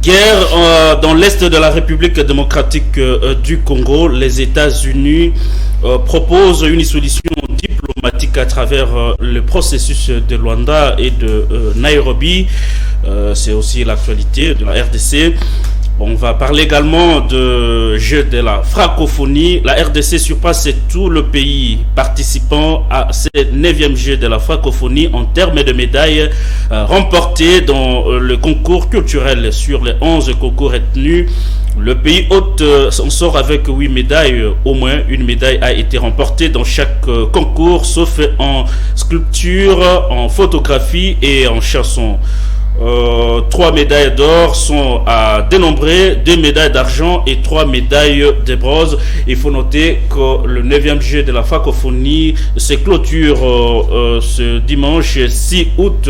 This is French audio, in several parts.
Guerre dans l'est de la République démocratique du Congo, les États-Unis proposent une solution diplomatique à travers le processus de Luanda et de Nairobi. C'est aussi l'actualité de la RDC. On va parler également de jeu de la francophonie. La RDC surpasse tout le pays participant à ce 9e jeu de la francophonie en termes de médailles remportées dans le concours culturel. Sur les 11 concours retenus, le pays hôte s'en sort avec 8 médailles. Au moins une médaille a été remportée dans chaque concours, sauf en sculpture, en photographie et en chanson. 3 médailles d'or sont à dénombrer, 2 médailles d'argent et 3 médailles de bronze. Il faut noter que le 9e jeu de la francophonie se clôture ce dimanche 6 août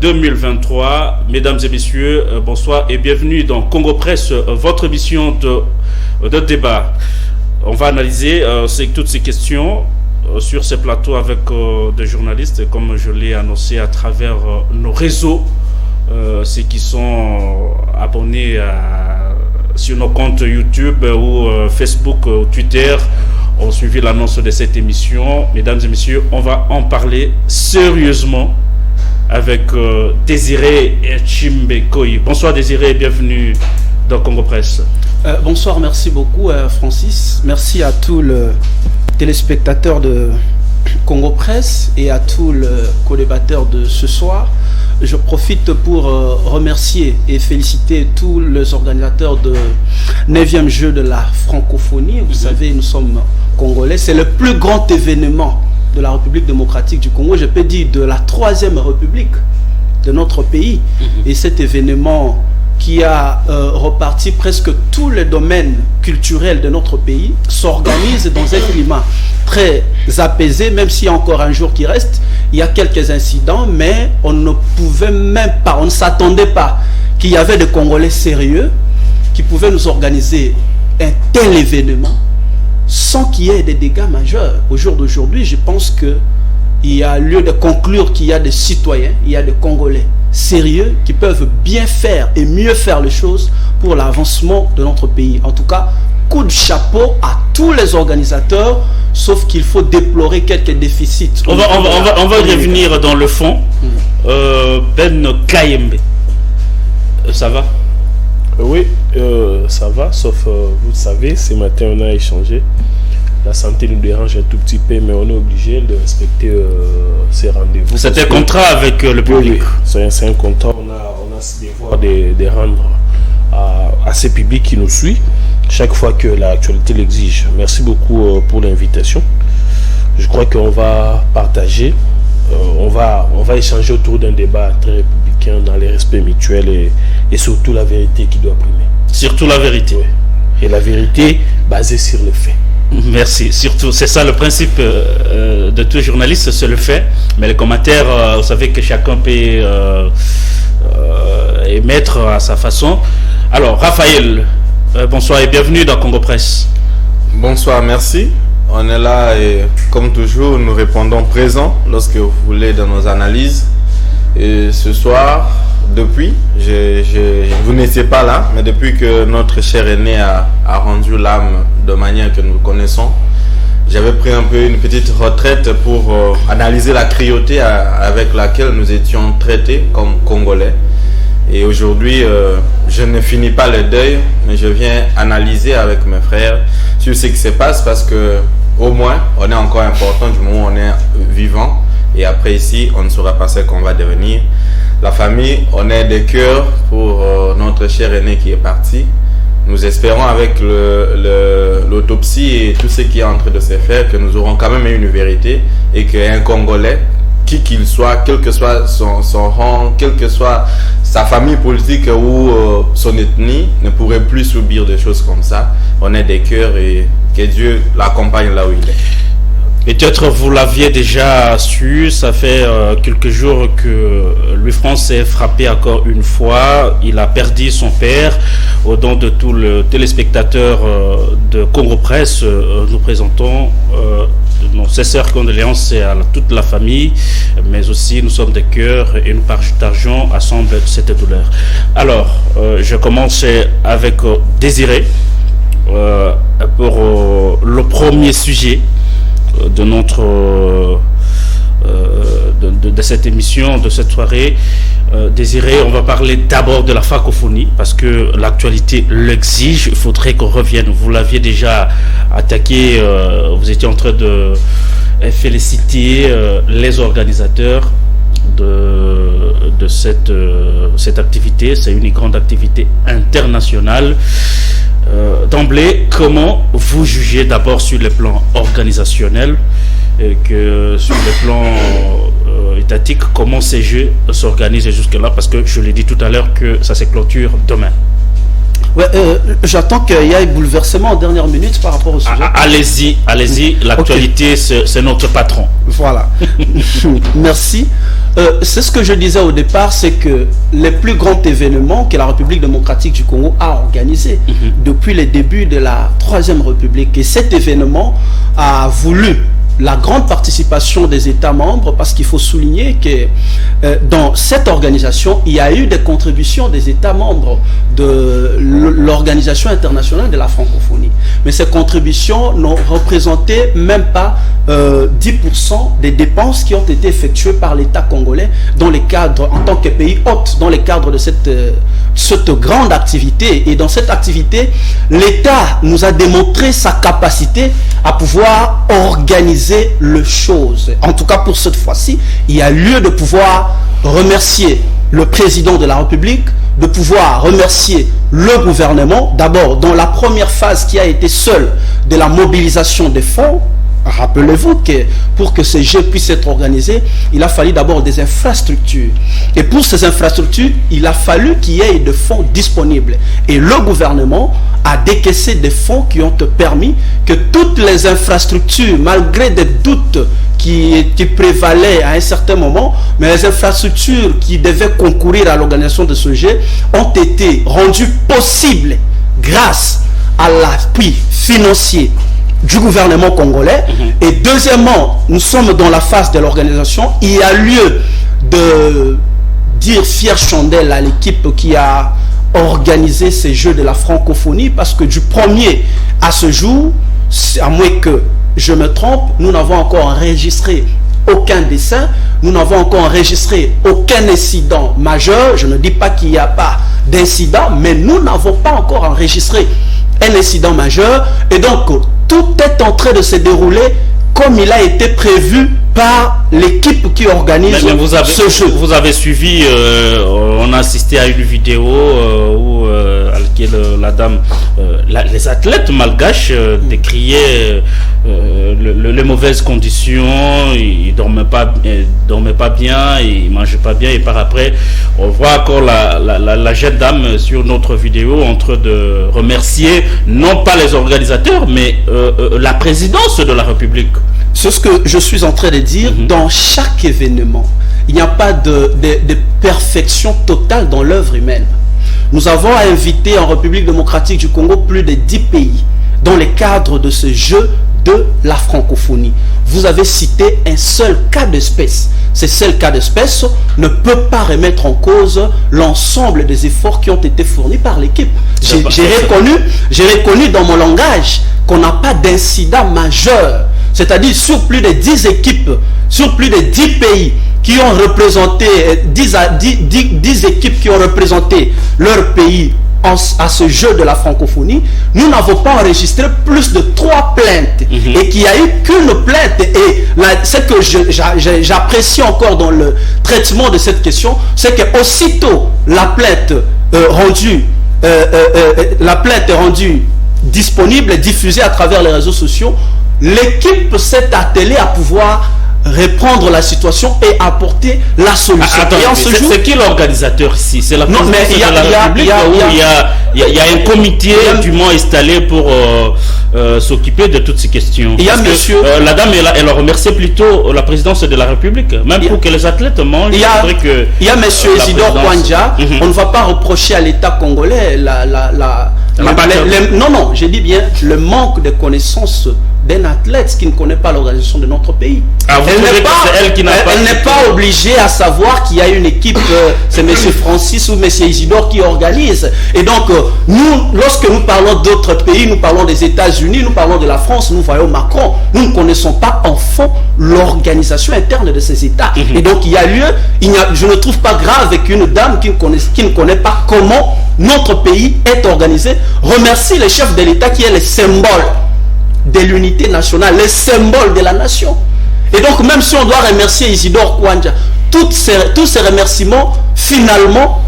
2023. Mesdames et messieurs, bonsoir et bienvenue dans Congo Presse, votre émission de débat. On va analyser toutes ces questions sur ce plateau avec des journalistes, comme je l'ai annoncé à travers nos réseaux, ceux qui sont abonnés sur nos comptes YouTube ou Facebook ou Twitter ont suivi l'annonce de cette émission. Mesdames et messieurs, on va en parler sérieusement avec Désiré Chimbekoy. Bonsoir Désiré, bienvenue dans Congo Presse. Bonsoir, merci beaucoup Francis. Merci à tous les téléspectateurs de Congo Presse et à tous les co-débatteurs de ce soir. Je profite pour remercier et féliciter tous les organisateurs de 9e jeu de la francophonie. Vous savez, nous sommes congolais. C'est le plus grand événement de la République démocratique du Congo. Je peux dire de la 3e République de notre pays. Et cet événement qui a reparti presque tous les domaines culturels de notre pays, s'organise dans un climat très apaisé, même s'il y a encore un jour qui reste. Il y a quelques incidents, mais on ne pouvait même pas, on ne s'attendait pas qu'il y avait des Congolais sérieux qui pouvaient nous organiser un tel événement sans qu'il y ait des dégâts majeurs. Au jour d'aujourd'hui, je pense qu'il y a lieu de conclure qu'il y a des citoyens, il y a des Congolais sérieux qui peuvent bien faire et mieux faire les choses pour l'avancement de notre pays. En tout cas, coup de chapeau à tous les organisateurs, sauf qu'il faut déplorer quelques déficits. On va revenir dans le fond. Ben Kayembe, ça va? Oui, ça va, sauf, vous le savez, ce matin on a échangé. La santé nous dérange un tout petit peu, mais on est obligé de respecter ces rendez-vous. C'était un contrat avec le public. Oui, c'est un contrat, on a ce devoir de rendre à ce public qui nous suit chaque fois que l'actualité l'exige. Merci beaucoup pour l'invitation. Je crois qu'on va partager, on va échanger autour d'un débat très républicain dans les respects mutuels et surtout la vérité qui doit primer. Surtout la vérité. Oui. Et la vérité basée sur le fait. Merci. Surtout, c'est ça le principe de tout journaliste, c'est le fait. Mais les commentaires, vous savez que chacun peut émettre à sa façon. Alors, Raphaël, bonsoir et bienvenue dans Congo Presse. Bonsoir, merci. On est là et comme toujours, nous répondons présent lorsque vous voulez dans nos analyses. Et ce soir, vous n'étiez pas là, mais depuis que notre cher aîné a rendu l'âme de manière que nous connaissons, j'avais pris un peu une petite retraite pour analyser la cruauté avec laquelle nous étions traités comme Congolais. Et aujourd'hui, je ne finis pas le deuil, mais je viens analyser avec mes frères sur ce qui se passe parce que au moins, on est encore important du moment où on est vivant. Et après ici, on ne saura pas ce qu'on va devenir. La famille, on est des cœurs pour notre cher aîné qui est parti. Nous espérons avec l'autopsie et tout ce qui est en train de se faire que nous aurons quand même une vérité et qu'un Congolais, qui qu'il soit, quel que soit son rang, quelle que soit sa famille politique ou son ethnie, ne pourrait plus subir des choses comme ça. On est des cœurs et que Dieu l'accompagne là où il est. Peut-être vous l'aviez déjà su, ça fait quelques jours que Louis France est frappé encore une fois. Il a perdu son père. Au nom de tous les téléspectateurs de Congo Presse, nous présentons nos sincères condoléances à toute la famille, mais aussi nous sommes de cœur et nous partageons ensemble cette douleur. Alors, je commence avec Désiré pour le premier sujet de notre de cette émission, de cette soirée. Désiré, on va parler d'abord de la francophonie parce que l'actualité l'exige. Il faudrait qu'on revienne. Vous l'aviez déjà attaqué, vous étiez en train de féliciter les organisateurs de cette activité. C'est une grande activité internationale. D'emblée, comment vous jugez d'abord sur le plan organisationnel et que sur le plan étatique, comment ces jeux s'organisent jusque-là, parce que je l'ai dit tout à l'heure que ça se clôture demain. Ouais, j'attends qu'il y ait bouleversement en dernière minute par rapport au sujet. Allez-y, l'actualité, okay. C'est notre patron. Voilà. Merci. C'est ce que je disais au départ, c'est que les plus grands événements que la République démocratique du Congo a organisés depuis les débuts de la Troisième République, et cet événement a voulu la grande participation des États membres, parce qu'il faut souligner que dans cette organisation, il y a eu des contributions des États membres de l'Organisation internationale de la francophonie. Mais ces contributions n'ont représenté même pas 10% des dépenses qui ont été effectuées par l'État congolais dans les cadres, en tant que pays hôte, dans les cadres de cette grande activité. Et dans cette activité, l'État nous a démontré sa capacité à pouvoir organiser les choses. En tout cas, pour cette fois-ci, il y a lieu de pouvoir remercier le président de la République, de pouvoir remercier le gouvernement, d'abord dans la première phase qui a été seule de la mobilisation des fonds. Rappelez-vous que pour que ces jeux puissent être organisés, il a fallu d'abord des infrastructures. Et pour ces infrastructures, il a fallu qu'il y ait des fonds disponibles. Et le gouvernement a décaissé des fonds qui ont permis que toutes les infrastructures, malgré des doutes qui prévalaient à un certain moment, mais les infrastructures qui devaient concourir à l'organisation de ce jeu ont été rendues possibles grâce à l'appui financier du gouvernement congolais. Et deuxièmement, nous sommes dans la phase de l'organisation. Il y a lieu de dire fière chandelle à l'équipe qui a organisé ces Jeux de la francophonie, parce que du premier à ce jour, à moins que je me trompe, nous n'avons encore enregistré aucun dessin, nous n'avons encore enregistré aucun incident majeur. Je ne dis pas qu'il n'y a pas d'incident, mais nous n'avons pas encore enregistré un incident majeur. Et donc, tout est en train de se dérouler comme il a été prévu par l'équipe qui organise ce jeu. Vous avez suivi, on a assisté à une vidéo où la dame, les athlètes malgaches décriaient les mauvaises conditions, ils dormaient pas bien, ils mangeaient pas bien, et par après, on voit encore la jeune dame sur notre vidéo en train de remercier non pas les organisateurs, mais la présidence de la République. C'est ce que je suis en train de dire. Dans chaque événement, il n'y a pas de perfection totale dans l'œuvre humaine. Nous avons invité en République démocratique du Congo plus de 10 pays dans le cadre de ce jeu de la francophonie. Vous avez cité un seul cas d'espèce. Ce seul cas d'espèce ne peut pas remettre en cause l'ensemble des efforts qui ont été fournis par l'équipe. J'ai reconnu dans mon langage qu'on n'a pas d'incident majeur. C'est-à-dire sur plus de 10 équipes, sur plus de 10 pays qui ont représenté, 10 équipes qui ont représenté leur pays à ce jeu de la francophonie, nous n'avons pas enregistré plus de 3 plaintes. Et qu'il n'y a eu qu'une plainte. Et ce que j'apprécie encore dans le traitement de cette question, c'est que aussitôt la plainte est rendue disponible, diffusée à travers les réseaux sociaux, l'équipe s'est attelée à pouvoir reprendre la situation et apporter la solution. C'est qui l'organisateur ici? C'est la présidence de la République, où il y a un comité dûment installé pour s'occuper de toutes ces questions. La dame, elle a remercié plutôt la présidence de la République, même pour que les athlètes mangent. Il y a M. Isidore Kwanja. On ne va pas reprocher à l'État congolais non, j'ai dit bien le manque de connaissances d'un athlète qui ne connaît pas l'organisation de notre pays. Elle n'est pas obligée à savoir qu'il y a une équipe, c'est M. Francis ou M. Isidore qui organise. Et donc, nous, lorsque nous parlons d'autres pays, nous parlons des États-Unis, nous parlons de la France, nous voyons Macron. Nous ne connaissons pas en fond l'organisation interne de ces États. Et donc, il y a lieu, je ne trouve pas grave qu'une dame qui ne connaît pas comment notre pays est organisé remercie le chef de l'État qui est le symbole de l'unité nationale, le symbole de la nation. Et donc, même si on doit remercier Isidore Kouandja, tous ces remerciements, finalement,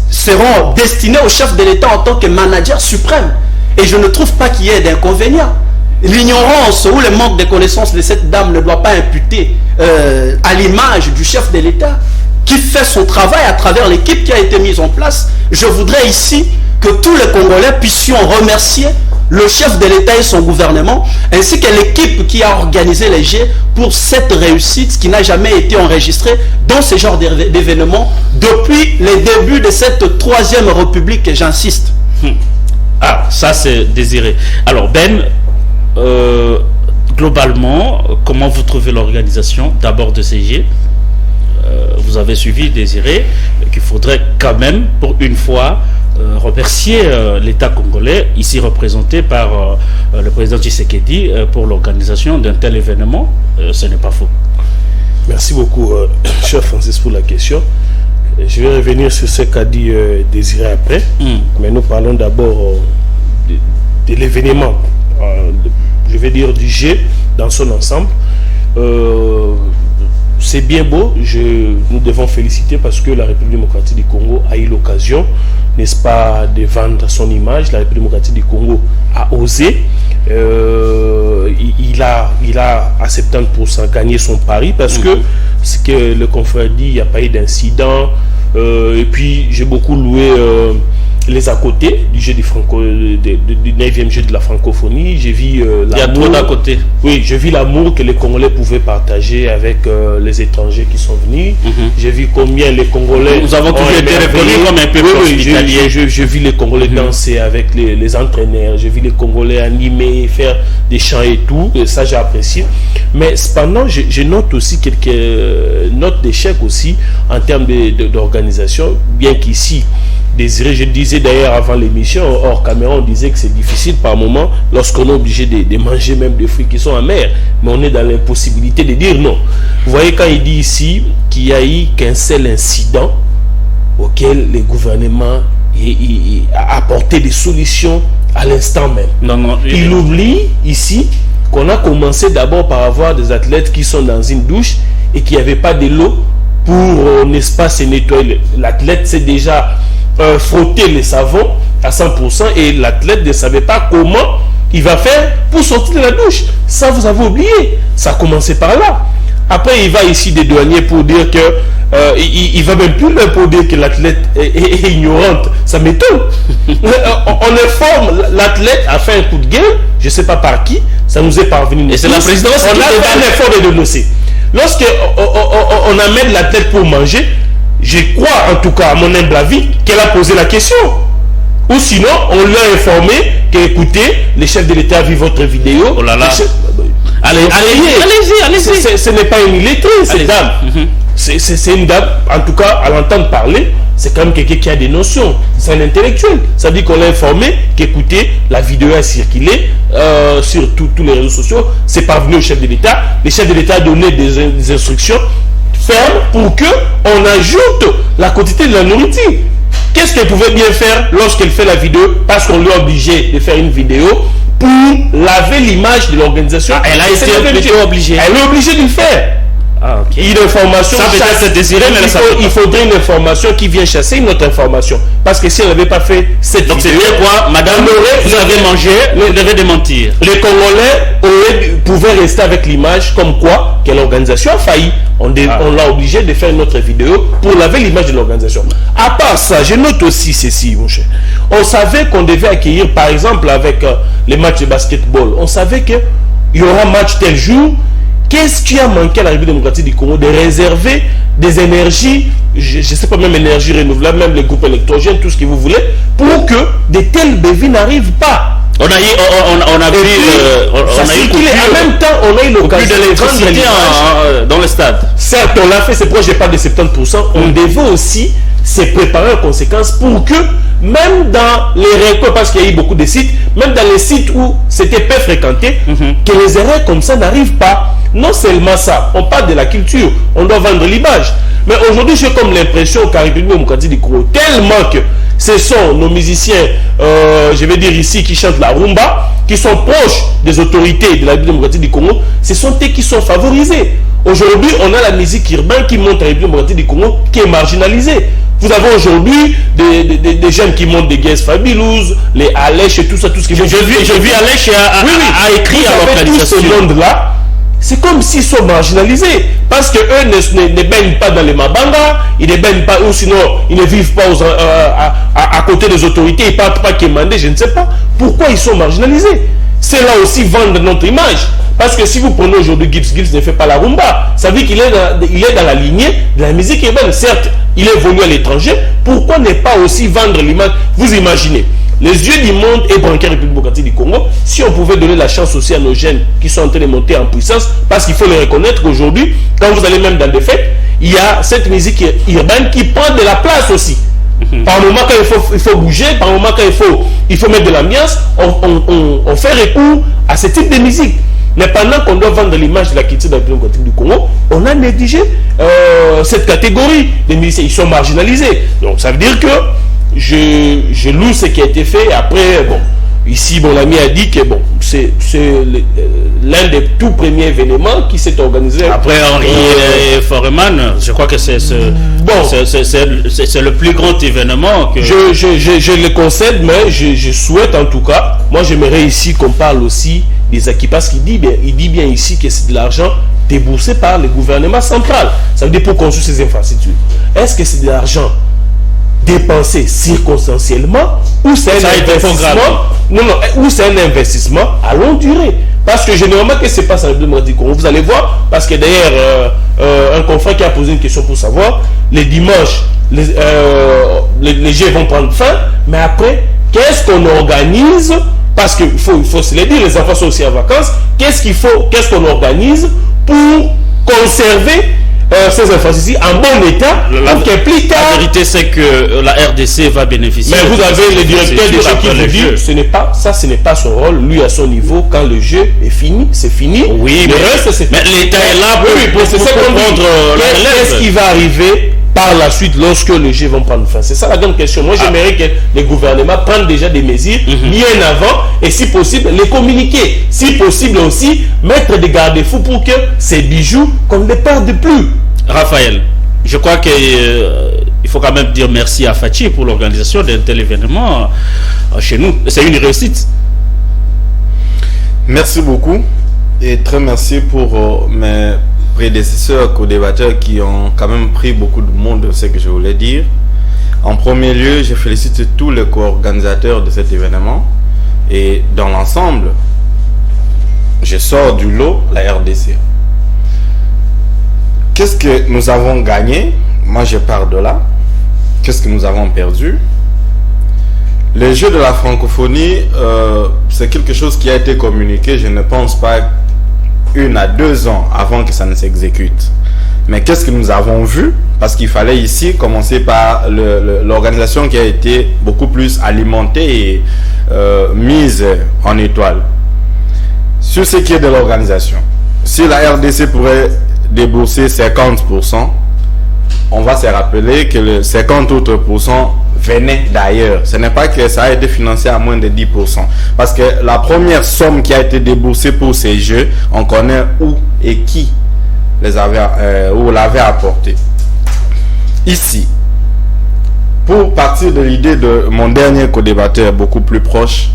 seront destinés au chef de l'État en tant que manager suprême. Et je ne trouve pas qu'il y ait d'inconvénient. L'ignorance ou le manque de connaissances de cette dame ne doit pas imputer à l'image du chef de l'État qui fait son travail à travers l'équipe qui a été mise en place. Je voudrais ici que tous les Congolais puissions remercier le chef de l'État et son gouvernement, ainsi que l'équipe qui a organisé les Jeux pour cette réussite qui n'a jamais été enregistrée dans ce genre d'événements depuis les débuts de cette troisième république, j'insiste. Ah, ça c'est Désiré. Alors Ben, globalement, comment vous trouvez l'organisation d'abord de ces Jeux? Vous avez suivi Désiré qu'il faudrait quand même, pour une fois, remercier l'État congolais, ici représenté par le président Tshisekedi, pour l'organisation d'un tel événement. Ce n'est pas faux. Merci beaucoup, cher Francis, pour la question. Je vais revenir sur ce qu'a dit Désiré après, mais nous parlons d'abord de l'événement, je vais dire du G dans son ensemble. C'est bien beau, nous devons féliciter parce que la République démocratique du Congo a eu l'occasion, n'est-ce pas, de vendre son image. La République démocratique du Congo a osé, il a à 70% gagné son pari parce que ce que le confrère dit, il n'y a pas eu d'incident. Et puis j'ai beaucoup loué les à côté du jeu du 9e jeu de la francophonie. J'ai vu il y a trop d'à côté. Oui, j'ai vu l'amour que les Congolais pouvaient partager avec les étrangers qui sont venus. J'ai vu combien les Congolais... Nous avons toujours été reconnus comme un peuple hospitalier. J'ai vu les Congolais danser avec les entraîneurs. J'ai vu les Congolais animer, faire des chants et tout. Et ça, j'ai apprécié. Mais cependant, je note aussi quelques notes d'échec aussi en termes d'organisation, bien qu'ici, Désiré, je disais d'ailleurs avant l'émission, hors caméra, on disait que c'est difficile par moment lorsqu'on est obligé de manger même des fruits qui sont amers, mais on est dans l'impossibilité de dire non. Vous voyez, quand il dit ici qu'il n'y a eu qu'un seul incident auquel le gouvernement a apporté des solutions à l'instant même. Il oublie ici qu'on a commencé d'abord par avoir des athlètes qui sont dans une douche et qui n'avaient pas de l'eau pour, n'est-ce pas, se nettoyer. L'athlète s'est déjà frotter les savons à 100% et l'athlète ne savait pas comment il va faire pour sortir de la douche. Ça, vous avez oublié. Ça a commencé par là. Après, il va ici des douaniers pour dire que il va même plus pour dire que l'athlète est ignorante. Ça m'étonne. On informe, l'athlète a fait un coup de gueule, je ne sais pas par qui, ça nous est parvenu. Et c'est la présidence qui a fait un effort de dénoncer. Lorsqu'on amène l'athlète pour manger, je crois, en tout cas, à mon humble avis, qu'elle a posé la question. Ou sinon, on l'a informé qu'écoutez, les chefs de l'État vu votre vidéo. Oh là là. Allez-y. Ce n'est pas une illettrée, cette dame. C'est une dame, en tout cas, à l'entendre parler, c'est quand même quelqu'un qui a des notions. C'est un intellectuel. Ça veut dire qu'on l'a informé qu'écoutez, la vidéo a circulé sur tous les réseaux sociaux. C'est parvenu au chef de l'État. Le chef de l'État a donné des instructions ferme pour que on ajoute la quantité de la nourriture. Qu'est-ce qu'elle pouvait bien faire lorsqu'elle fait la vidéo? Parce qu'on lui a obligé de faire une vidéo pour laver l'image de l'organisation. Elle a été obligée. Elle est obligée de le faire. Ah, okay. Une information, il faudrait une information qui vient chasser une autre information. Parce que si elle n'avait pas fait cette donc vidéo, c'est quoi, madame, vous avez mangé, vous devez démentir. Les Congolais pouvaient rester avec l'image comme quoi que l'organisation a failli. On l'a obligé de faire une autre vidéo pour laver l'image de l'organisation. À part ça, je note aussi ceci, mon cher. On savait qu'on devait accueillir, par exemple, avec les matchs de basketball, on savait qu'il y aura match tel jour. Qu'est-ce qui a manqué à la République démocratique du Congo de réserver des énergies, je ne sais pas, même énergie renouvelable, même les groupes électrogènes, tout ce que vous voulez, pour que de tels bévis n'arrivent pas. On a vu, en même temps, on a eu l'occasion de vendre dans le stade. Certes, on l'a fait, c'est pourquoi j'ai pas de 70%. On devait aussi se préparer en conséquence pour que, même dans les récoltes, parce qu'il y a eu beaucoup de sites, même dans les sites où c'était peu fréquenté, que les erreurs comme ça n'arrivent pas. Non seulement ça, on parle de la culture, on doit vendre l'image. Mais aujourd'hui, j'ai comme l'impression qu'à République démocratique du Congo, tellement que ce sont nos musiciens, je vais dire ici, qui chantent la rumba, qui sont proches des autorités de la République démocratique du Congo, ce sont eux qui sont favorisés. Aujourd'hui, on a la musique urbaine qui monte à la République démocratique du Congo, qui est marginalisée. Vous avez aujourd'hui des jeunes qui montent des Guess Fabulous, les Alèche et tout ça, tout ce qui... Je vis Alèche a écrit à l'organisation. Tout ce monde-là, c'est comme s'ils sont marginalisés. Parce qu'eux ne baignent pas dans les Mabanga, ils ne baignent pas, ou sinon ils ne vivent pas à côté des autorités, ils ne parlent pas Kémandé, je ne sais pas. Pourquoi ils sont marginalisés? C'est là aussi vendre notre image. Parce que si vous prenez aujourd'hui Gibbs ne fait pas la rumba. Ça veut dire qu'il est dans la lignée de la musique urbaine. Certes, il est venu à l'étranger. Pourquoi ne pas aussi vendre l'image? Vous imaginez, les yeux du monde est branqué à la République démocratique du Congo. Si on pouvait donner la chance aussi à nos jeunes qui sont en train de monter en puissance, parce qu'il faut les reconnaître qu'aujourd'hui, quand vous allez même dans des fêtes, il y a cette musique urbaine qui prend de la place aussi. Par moment quand il faut bouger, par moment quand il faut mettre de l'ambiance, on fait recours à ce type de musique. Mais pendant qu'on doit vendre l'image de la culture de la République démocratique du Congo, on a négligé cette catégorie des musiciens. Ils sont marginalisés. Donc ça veut dire que je loue ce qui a été fait. Après, bon, ici mon ami a dit que bon, c'est l'un des tout premiers événements qui s'est organisé. Après Henri Foreman, je crois que c'est le plus grand événement que... Je le concède, mais je souhaite en tout cas, moi j'aimerais ici qu'on parle aussi des acquis, parce qu'il dit bien ici que c'est de l'argent déboursé par le gouvernement central. Ça veut dire pour construire ces infrastructures. Est-ce que c'est de l'argent dépensé circonstanciellement ou c'est un investissement? Non, ou c'est un investissement à longue durée? Parce que généralement, qu'est-ce qui se passe en République démocratique du Congo? Vous allez voir, parce que d'ailleurs, un confrère qui a posé une question pour savoir, les dimanches, les jeux vont prendre fin, mais après, qu'est-ce qu'on organise? Parce qu'il faut se le dire, les enfants sont aussi en vacances. Qu'est-ce qu'on organise pour conserver ces infrastructures en bon état pour que plus tard... La vérité, c'est que la RDC va bénéficier... Mais vous avez le directeur des jeux qui vous dit ce n'est pas son rôle. Lui, à son niveau, quand le jeu est fini, c'est fini. Oui, le reste, c'est... Mais l'État est là pour prendre la relève. Qu'est-ce qui va arriver par la suite lorsque les jeux vont prendre fin? C'est ça la grande question. Moi, j'aimerais que les gouvernements prennent déjà des mesures bien avant et si possible les communiquer. Si possible aussi mettre des garde-fous pour que ces bijoux qu'on ne les perde plus. Raphaël, je crois qu'il faut quand même dire merci à Fachi pour l'organisation d'un tel événement chez nous. C'est une réussite. Merci beaucoup et très merci pour mes prédécesseurs, co-débatteurs qui ont quand même pris beaucoup de monde de ce que je voulais dire. En premier lieu, je félicite tous les co-organisateurs de cet événement et dans l'ensemble, je sors du lot la RDC. Qu'est-ce que nous avons gagné? Moi, je pars de là. Qu'est-ce que nous avons perdu? Les Jeux de la francophonie, c'est quelque chose qui a été communiqué, je ne pense pas 1 à 2 ans avant que ça ne s'exécute. Mais qu'est-ce que nous avons vu? Parce qu'il fallait ici commencer par l'organisation qui a été beaucoup plus alimentée et mise en étoile. Sur ce qui est de l'organisation, si la RDC pourrait débourser 50%, on va se rappeler que les 50 autres pourcents venaient d'ailleurs. Ce n'est pas que ça a été financé à moins de 10%. Parce que la première somme qui a été déboursée pour ces jeux, on connaît où et qui l'avait apporté. Ici, pour partir de l'idée de mon dernier co-débatteur beaucoup plus proche,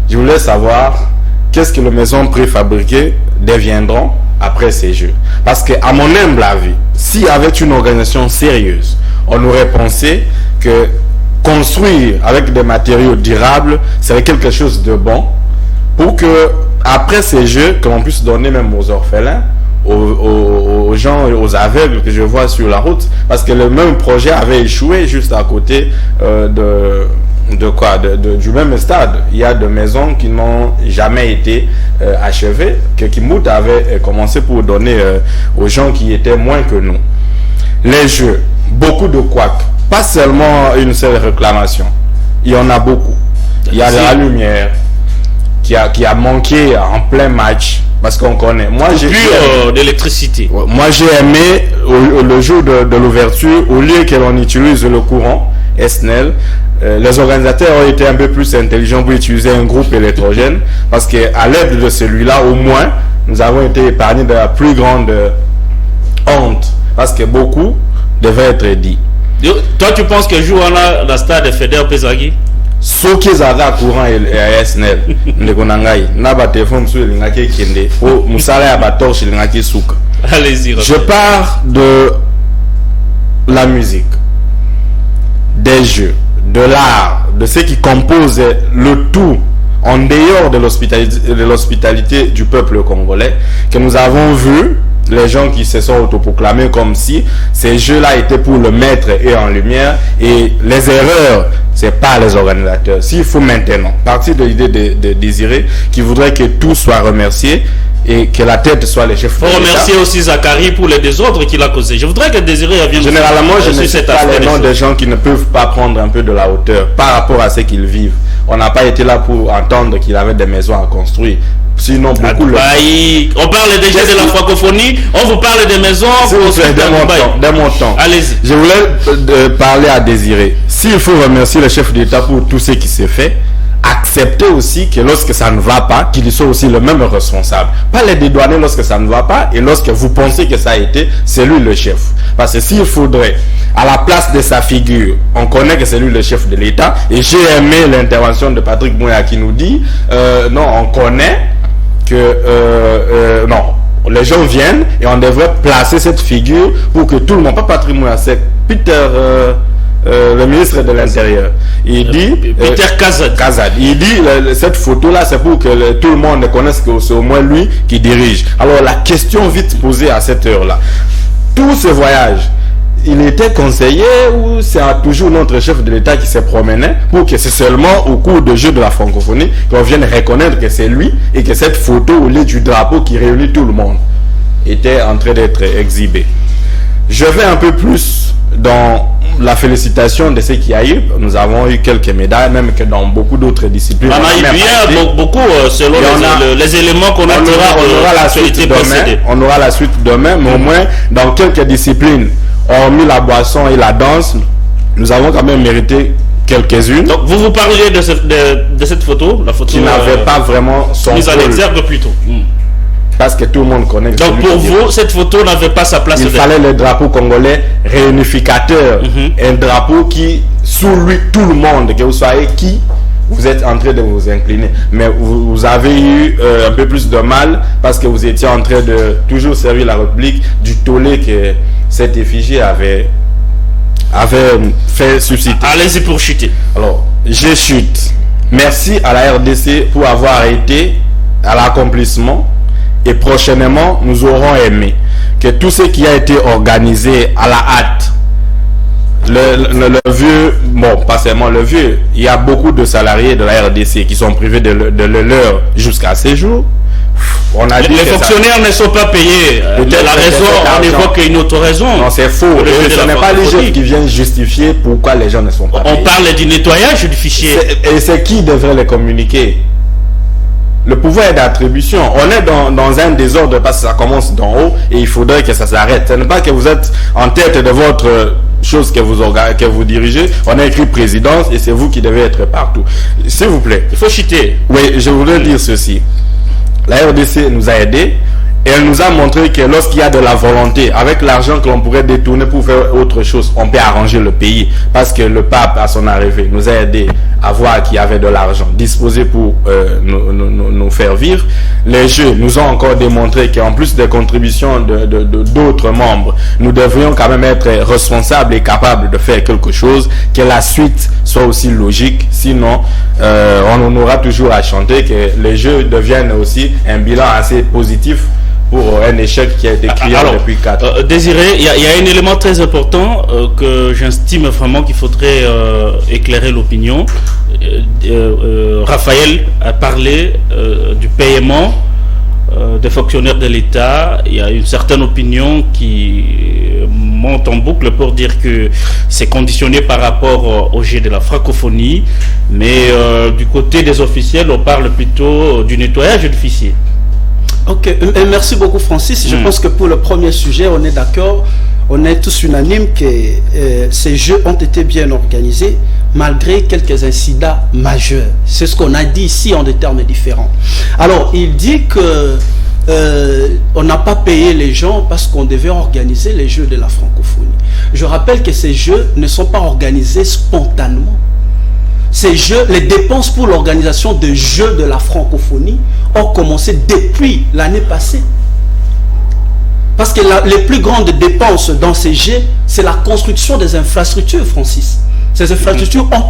je voulais savoir qu'est-ce que les maisons préfabriquées deviendront après ces jeux. Parce que, à mon humble avis, s'il y avait une organisation sérieuse, on aurait pensé que construire avec des matériaux durables serait quelque chose de bon pour que, après ces jeux, que l'on puisse donner même aux orphelins, aux gens, aux aveugles que je vois sur la route. Parce que le même projet avait échoué juste à côté du même stade. Il y a des maisons qui n'ont jamais été achevées, que Kimbout avait commencé pour donner aux gens qui étaient moins que nous. Les jeux, beaucoup de couacs, pas seulement une seule réclamation. Il y en a beaucoup. Il y a de la lumière qui a manqué en plein match. Parce qu'on connaît. Moi, j'ai d'électricité. Moi, j'ai aimé le jour de l'ouverture, au lieu que l'on utilise le courant SNEL, les organisateurs ont été un peu plus intelligents pour utiliser un groupe électrogène, parce qu'à l'aide de celui-là, au moins, nous avons été épargnés de la plus grande honte, parce que beaucoup devait être dit. Toi, tu penses que jour on a la stade de Feder Pesagi? Ce qui est à courant et SNL, allez-y. Je pars de la musique, des jeux, de l'art, de ce qui compose le tout en dehors de l'hospitalité du peuple congolais, que nous avons vu les gens qui se sont autoproclamés comme si ces jeux-là étaient pour le mettre et en lumière, et les erreurs, c'est pas les organisateurs. S'il faut maintenant partir de l'idée de désirer qui voudrait que tout soit remercié et que la tête soit les chefs. Il faut remercier aussi Zachary pour les désordres qu'il a causés. Je voudrais que Désiré revienne. Généralement, je ne sais pas les noms des gens qui ne peuvent pas prendre un peu de la hauteur par rapport à ce qu'ils vivent. On n'a pas été là pour entendre qu'il avait des maisons à construire. Sinon, beaucoup on parle déjà de la francophonie, on vous parle des maisons. De mon temps. Allez-y. Je voulais parler à Désiré. S'il faut remercier le chef d'État pour tout ce qui s'est fait, accepter aussi que lorsque ça ne va pas, qu'ils soient aussi le même responsable. Pas les dédouaner lorsque ça ne va pas, et lorsque vous pensez que ça a été, c'est lui le chef. Parce que s'il faudrait, à la place de sa figure, on connaît que c'est lui le chef de l'État, et j'ai aimé l'intervention de Patrick Mouya qui nous dit, non, on connaît que, non, les gens viennent, et on devrait placer cette figure pour que tout le monde, pas Patrick Mouya, c'est Peter... le ministre de l'Intérieur, il dit Peter Kazad, il dit cette photo là c'est pour que tout le monde connaisse que c'est au moins lui qui dirige. Alors la question vite posée à cette heure là, tous ces voyages, il était conseillé ou c'est toujours notre chef de l'État qui se promenait pour que c'est seulement au cours de jeu de la francophonie qu'on vienne reconnaître que c'est lui et que cette photo au lieu du drapeau qui réunit tout le monde était en train d'être exhibée. Je vais un peu plus dans la félicitation de ce qu'il y a eu. Nous avons eu quelques médailles, même que dans beaucoup d'autres disciplines. On a eu bien beaucoup selon les éléments qu'on a tirés. On aura la suite demain, mais au moins dans quelques disciplines, hormis la boisson et la danse, nous avons quand même mérité quelques-unes. Donc vous parliez de cette photo, la photo qui n'avait pas vraiment son mise à l'exergue plutôt. Parce que tout le monde connaît. Donc pour vous, cette photo n'avait pas sa place. Il fallait le drapeau congolais réunificateur. Un drapeau qui, sous lui, tout le monde, que vous soyez qui, vous êtes en train de vous incliner. Mais vous avez eu un peu plus de mal parce que vous étiez en train de toujours servir la République du tollé que cette effigie avait fait susciter. Allez-y pour chuter. Alors, je chute. Merci à la RDC pour avoir été à l'accomplissement. Et prochainement, nous aurons aimé que tout ce qui a été organisé à la hâte, le vieux, bon, pas seulement le vieux, il y a beaucoup de salariés de la RDC qui sont privés de leur jusqu'à ces jours. On a dit les fonctionnaires ne sont pas payés. La raison, on évoque une autre raison. Non, c'est faux. Ce n'est pas les gens qui viennent justifier pourquoi les gens ne sont pas payés. On parle du nettoyage du fichier. Et c'est qui devrait les communiquer? Le pouvoir est d'attribution. On est dans un désordre parce que ça commence d'en haut et il faudrait que ça s'arrête. Ce n'est pas que vous êtes en tête de votre chose que vous dirigez. On a écrit présidence et c'est vous qui devez être partout. S'il vous plaît. Il faut chuter. Oui, je voudrais dire ceci. La RDC nous a aidés. Et elle nous a montré que lorsqu'il y a de la volonté, avec l'argent que l'on pourrait détourner pour faire autre chose, on peut arranger le pays. Parce que le pape, à son arrivée, nous a aidés à voir qu'il y avait de l'argent disposé pour nous faire vivre. Les jeux nous ont encore démontré qu'en plus des contributions d'autres membres, nous devrions quand même être responsables et capables de faire quelque chose, que la suite soit aussi logique. Sinon, on aura toujours à chanter que les jeux deviennent aussi un bilan assez positif pour un échec qui a été crié depuis 4 ans. Désiré, il y a un élément très important que j'estime vraiment qu'il faudrait éclairer l'opinion. Raphaël a parlé du paiement des fonctionnaires de l'État. Il y a une certaine opinion qui monte en boucle pour dire que c'est conditionné par rapport au jet de la francophonie, mais du côté des officiels, on parle plutôt du nettoyage du fichier. Ok, merci beaucoup Francis. Je pense que pour le premier sujet, on est d'accord, on est tous unanimes que ces jeux ont été bien organisés malgré quelques incidents majeurs. C'est ce qu'on a dit ici en des termes différents. Alors, il dit que on n'a pas payé les gens parce qu'on devait organiser les jeux de la francophonie. Je rappelle que ces jeux ne sont pas organisés spontanément. Ces jeux, les dépenses pour l'organisation des jeux de la francophonie ont commencé depuis l'année passée. Parce que les plus grandes dépenses dans ces jeux, c'est la construction des infrastructures, Francis. Ces infrastructures ont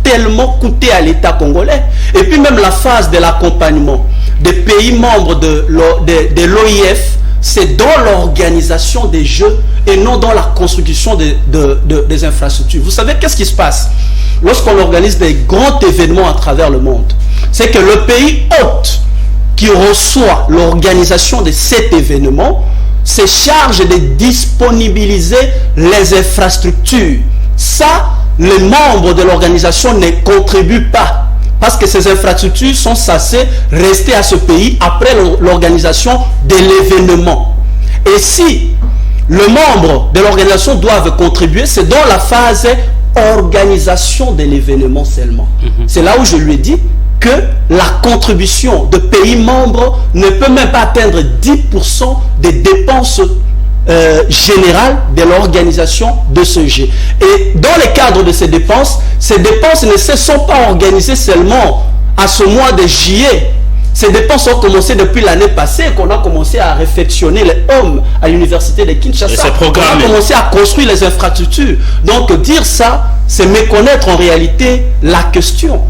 tellement coûté à l'État congolais. Et puis même la phase de l'accompagnement des pays membres de l'OIF, c'est dans l'organisation des jeux et non dans la construction des infrastructures. Vous savez qu'est-ce qui se passe lorsqu'on organise des grands événements à travers le monde? C'est que le pays hôte qui reçoit l'organisation de cet événement se charge de disponibiliser les infrastructures. Ça, les membres de l'organisation ne contribuent pas parce que ces infrastructures sont censées rester à ce pays après l'organisation de l'événement. Et si le membre de l'organisation doivent contribuer, c'est dans la phase organisation de l'événement seulement. C'est là où je lui ai dit que la contribution de pays membres ne peut même pas atteindre 10% des dépenses générales de l'organisation de ce jeu. Et dans le cadre de ces dépenses ne se sont pas organisées seulement à ce mois de juillet. Ces dépenses ont commencé depuis l'année passée, qu'on a commencé à réfectionner les hommes à l'université de Kinshasa. On a commencé à construire les infrastructures. Donc dire ça, c'est méconnaître en réalité la question.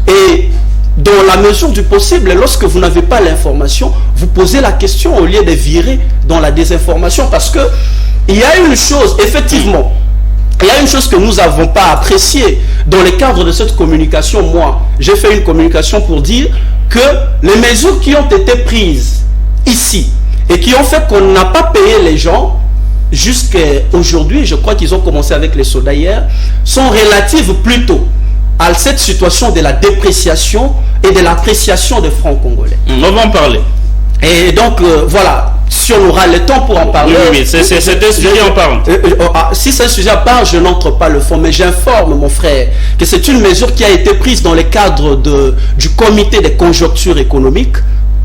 Et dans la mesure du possible, lorsque vous n'avez pas l'information, vous posez la question au lieu de virer dans la désinformation. Parce que il y a une chose, effectivement, il y a une chose que nous n'avons pas appréciée dans le cadre de cette communication. Moi, j'ai fait une communication pour dire que les mesures qui ont été prises ici et qui ont fait qu'on n'a pas payé les gens jusqu'à aujourd'hui, je crois qu'ils ont commencé avec les soldats hier, sont relatives plutôt à cette situation de la dépréciation et de l'appréciation des francs congolais. On va en parler. Et donc, voilà, si on aura le temps pour en parler... Oui, c'est un sujet en parlant. Si c'est un sujet à part, je n'entre pas le fond, mais j'informe mon frère que c'est une mesure qui a été prise dans le cadre du comité de conjoncture économique,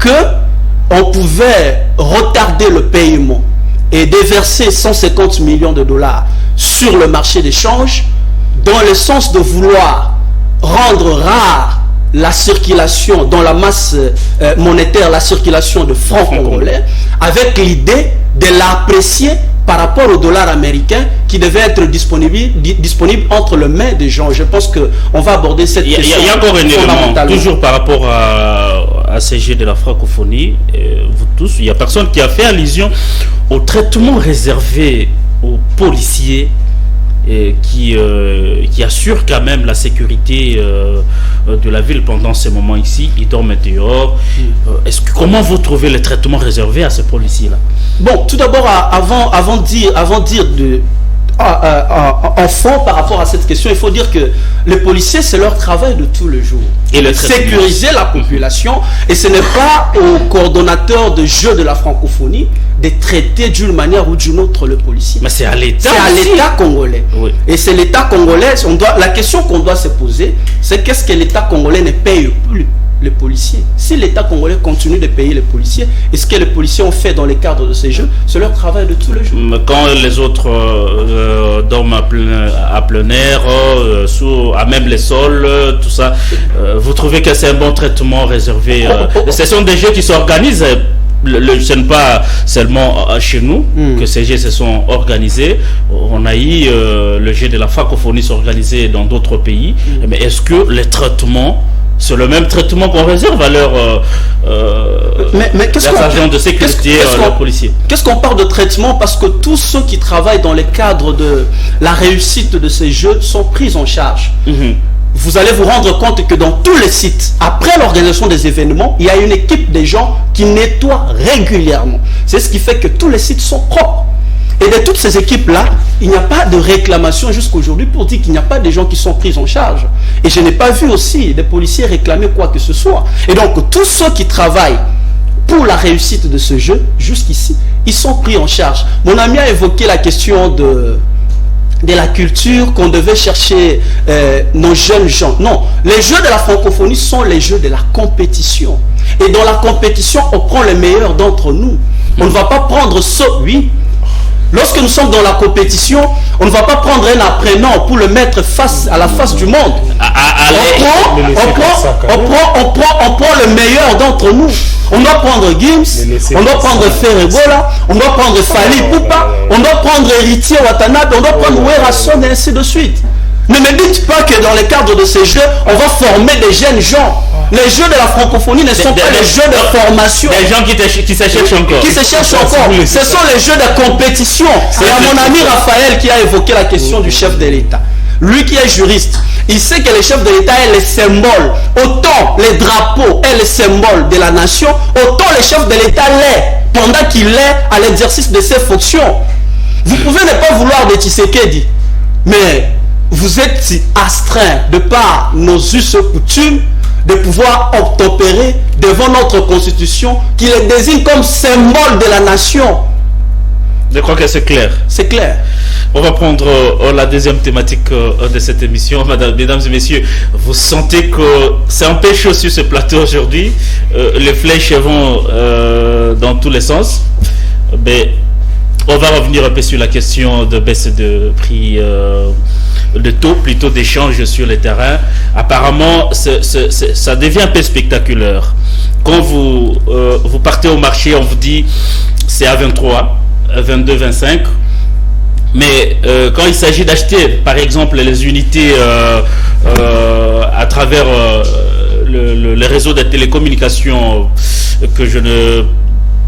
qu'on pouvait retarder le paiement et déverser 150 millions de dollars sur le marché d'échange dans le sens de vouloir rendre rare la circulation dans la masse monétaire, la circulation de francs congolais, avec l'idée de l'apprécier par rapport au dollar américain qui devait être disponible entre les mains des gens. Je pense qu'on va aborder cette question. Il y a encore un élément, toujours par rapport à ces jeux de la francophonie, vous tous, il n'y a personne qui a fait allusion au traitement réservé aux policiers qui assure quand même la sécurité de la ville pendant ces moments ici. Ils dorment dehors. Comment vous trouvez le traitement réservé à ces policiers-là? Bon, tout d'abord, avant de dire en fond par rapport à cette question, il faut dire que les policiers, c'est leur travail de tous les jours. Et sécuriser la population, et ce n'est pas au coordonnateur de jeux de la francophonie de traiter d'une manière ou d'une autre le policier. Mais c'est à l'État. C'est à l'État congolais. Oui. Et c'est l'État congolais. La question qu'on doit se poser, c'est qu'est-ce que l'État congolais ne paye plus les policiers? Si l'État congolais continue de payer les policiers, et ce que les policiers ont fait dans le cadre de ces jeux, c'est leur travail de tous les jours. Quand les autres dorment à plein air, à même les sols, tout ça, vous trouvez que c'est un bon traitement réservé? Ce sont des jeux qui s'organisent. Ce n'est pas seulement chez nous que ces jeux se sont organisés. On a eu le jeu de la francophonie s'organiser dans d'autres pays. Mais est-ce que les traitements, c'est le même traitement qu'on réserve à leurs agents de sécurité, leurs policiers? Qu'est-ce qu'on parle de traitement? Parce que tous ceux qui travaillent dans le cadre de la réussite de ces jeux sont pris en charge. vous allez vous rendre compte que dans tous les sites, après l'organisation des événements, il y a une équipe de gens qui nettoient régulièrement. C'est ce qui fait que tous les sites sont propres. Et de toutes ces équipes-là, il n'y a pas de réclamation jusqu'à aujourd'hui pour dire qu'il n'y a pas de gens qui sont pris en charge. Et je n'ai pas vu aussi des policiers réclamer quoi que ce soit. Et donc, tous ceux qui travaillent pour la réussite de ce jeu, jusqu'ici, ils sont pris en charge. Mon ami a évoqué la question de la culture, qu'on devait chercher nos jeunes gens. Non, les jeux de la francophonie sont les jeux de la compétition. Et dans la compétition, on prend les meilleurs d'entre nous. On ne va pas prendre ceux, oui. Lorsque nous sommes dans la compétition, on ne va pas prendre un apprenant pour le mettre face à la face du monde. On prend le meilleur d'entre nous. On doit prendre Gims, on doit prendre Ferregola, on doit prendre Fali Poupa, on doit prendre Héritier Watanabe, on doit prendre Werason et ainsi de suite. Ne me dites pas que dans le cadre de ces jeux, on va former des jeunes gens. Les jeux de la francophonie ne sont pas les jeux de formation. Des gens qui se cherchent encore. Qui se cherchent encore. Ce sont les jeux de compétition. Il y a mon ami Raphaël qui a évoqué la question du chef de l'État. Lui qui est juriste, il sait que le chef de l'État est le symbole. Autant les drapeaux est le symbole de la nation, autant le chef de l'État l'est pendant qu'il est à l'exercice de ses fonctions. Vous pouvez ne pas vouloir de Tshisekedi, mais vous êtes astreint de par nos us et coutumes de pouvoir obtempérer devant notre constitution qui le désigne comme symbole de la nation. Je crois que c'est clair. C'est clair. On va prendre la deuxième thématique de cette émission. Mesdames et messieurs, vous sentez que c'est un peu chaud sur ce plateau aujourd'hui. Les flèches vont dans tous les sens. Mais on va revenir un peu sur la question de baisse de prix de taux, plutôt d'échange sur le terrain. Apparemment, ça devient un peu spectaculaire. Quand vous partez au marché, on vous dit c'est à 23, 22, 25. Mais quand il s'agit d'acheter, par exemple, les unités à travers le réseau de télécommunications que je ne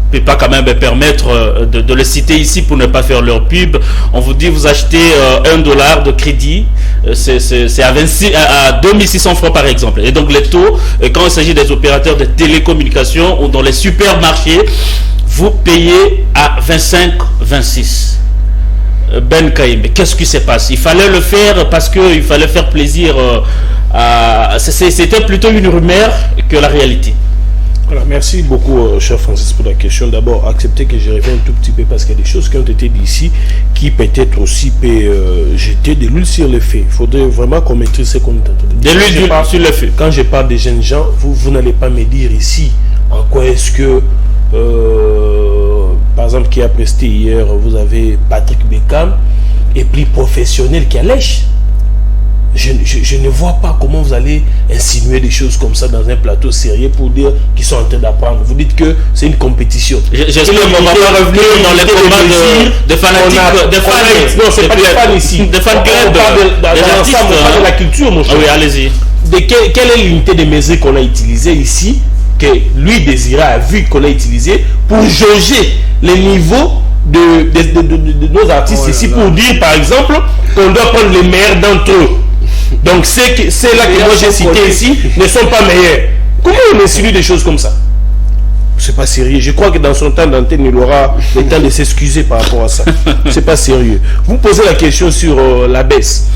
peux pas quand même permettre de le citer ici pour ne pas faire leur pub, on vous dit vous achetez $1 de crédit, c'est à 2600 francs par exemple. Et donc les taux, quand il s'agit des opérateurs de télécommunications ou dans les supermarchés, vous payez à 25, 26. Ben Kaïm, mais qu'est-ce qui se passe? Il fallait le faire parce qu'il fallait faire plaisir c'était plutôt une rumeur que la réalité. Voilà, merci beaucoup, cher Francis, pour la question. D'abord, acceptez que je revienne un tout petit peu parce qu'il y a des choses qui ont été dites ici qui peut-être aussi peuvent jeter de l'huile sur le feu. Il faudrait vraiment qu'on maîtrise ce qu'on est en train de dire. De l'huile sur le feu. Quand je parle des jeunes gens, vous n'allez pas me dire ici en quoi est-ce que, par exemple, qui a presté hier, vous avez Patrick Beckham et plus professionnel qui allèche. Je ne vois pas comment vous allez insinuer des choses comme ça dans un plateau sérieux pour dire qu'ils sont en train d'apprendre. Vous dites que c'est une compétition. J'espère qu'on va pas revenir dans les combats de fanatiques, de fans. Non, c'est pas des fans ici. Des fans club, de la culture, mon cher. Oui, allez-y. Quelle est l'unité de mesure qu'on a utilisée ici, que lui Désiré a vu qu'on a utilisé pour jauger les niveaux de nos artistes ici, pour dire par exemple qu'on doit prendre les meilleurs d'entre eux. Donc c'est là que moi j'ai cité ici ne sont pas meilleurs. Comment on insinue des choses comme ça? C'est pas sérieux. Je crois que dans son temps d'antenne, il aura le temps de s'excuser par rapport à ça. C'est pas sérieux. Vous posez la question sur la baisse.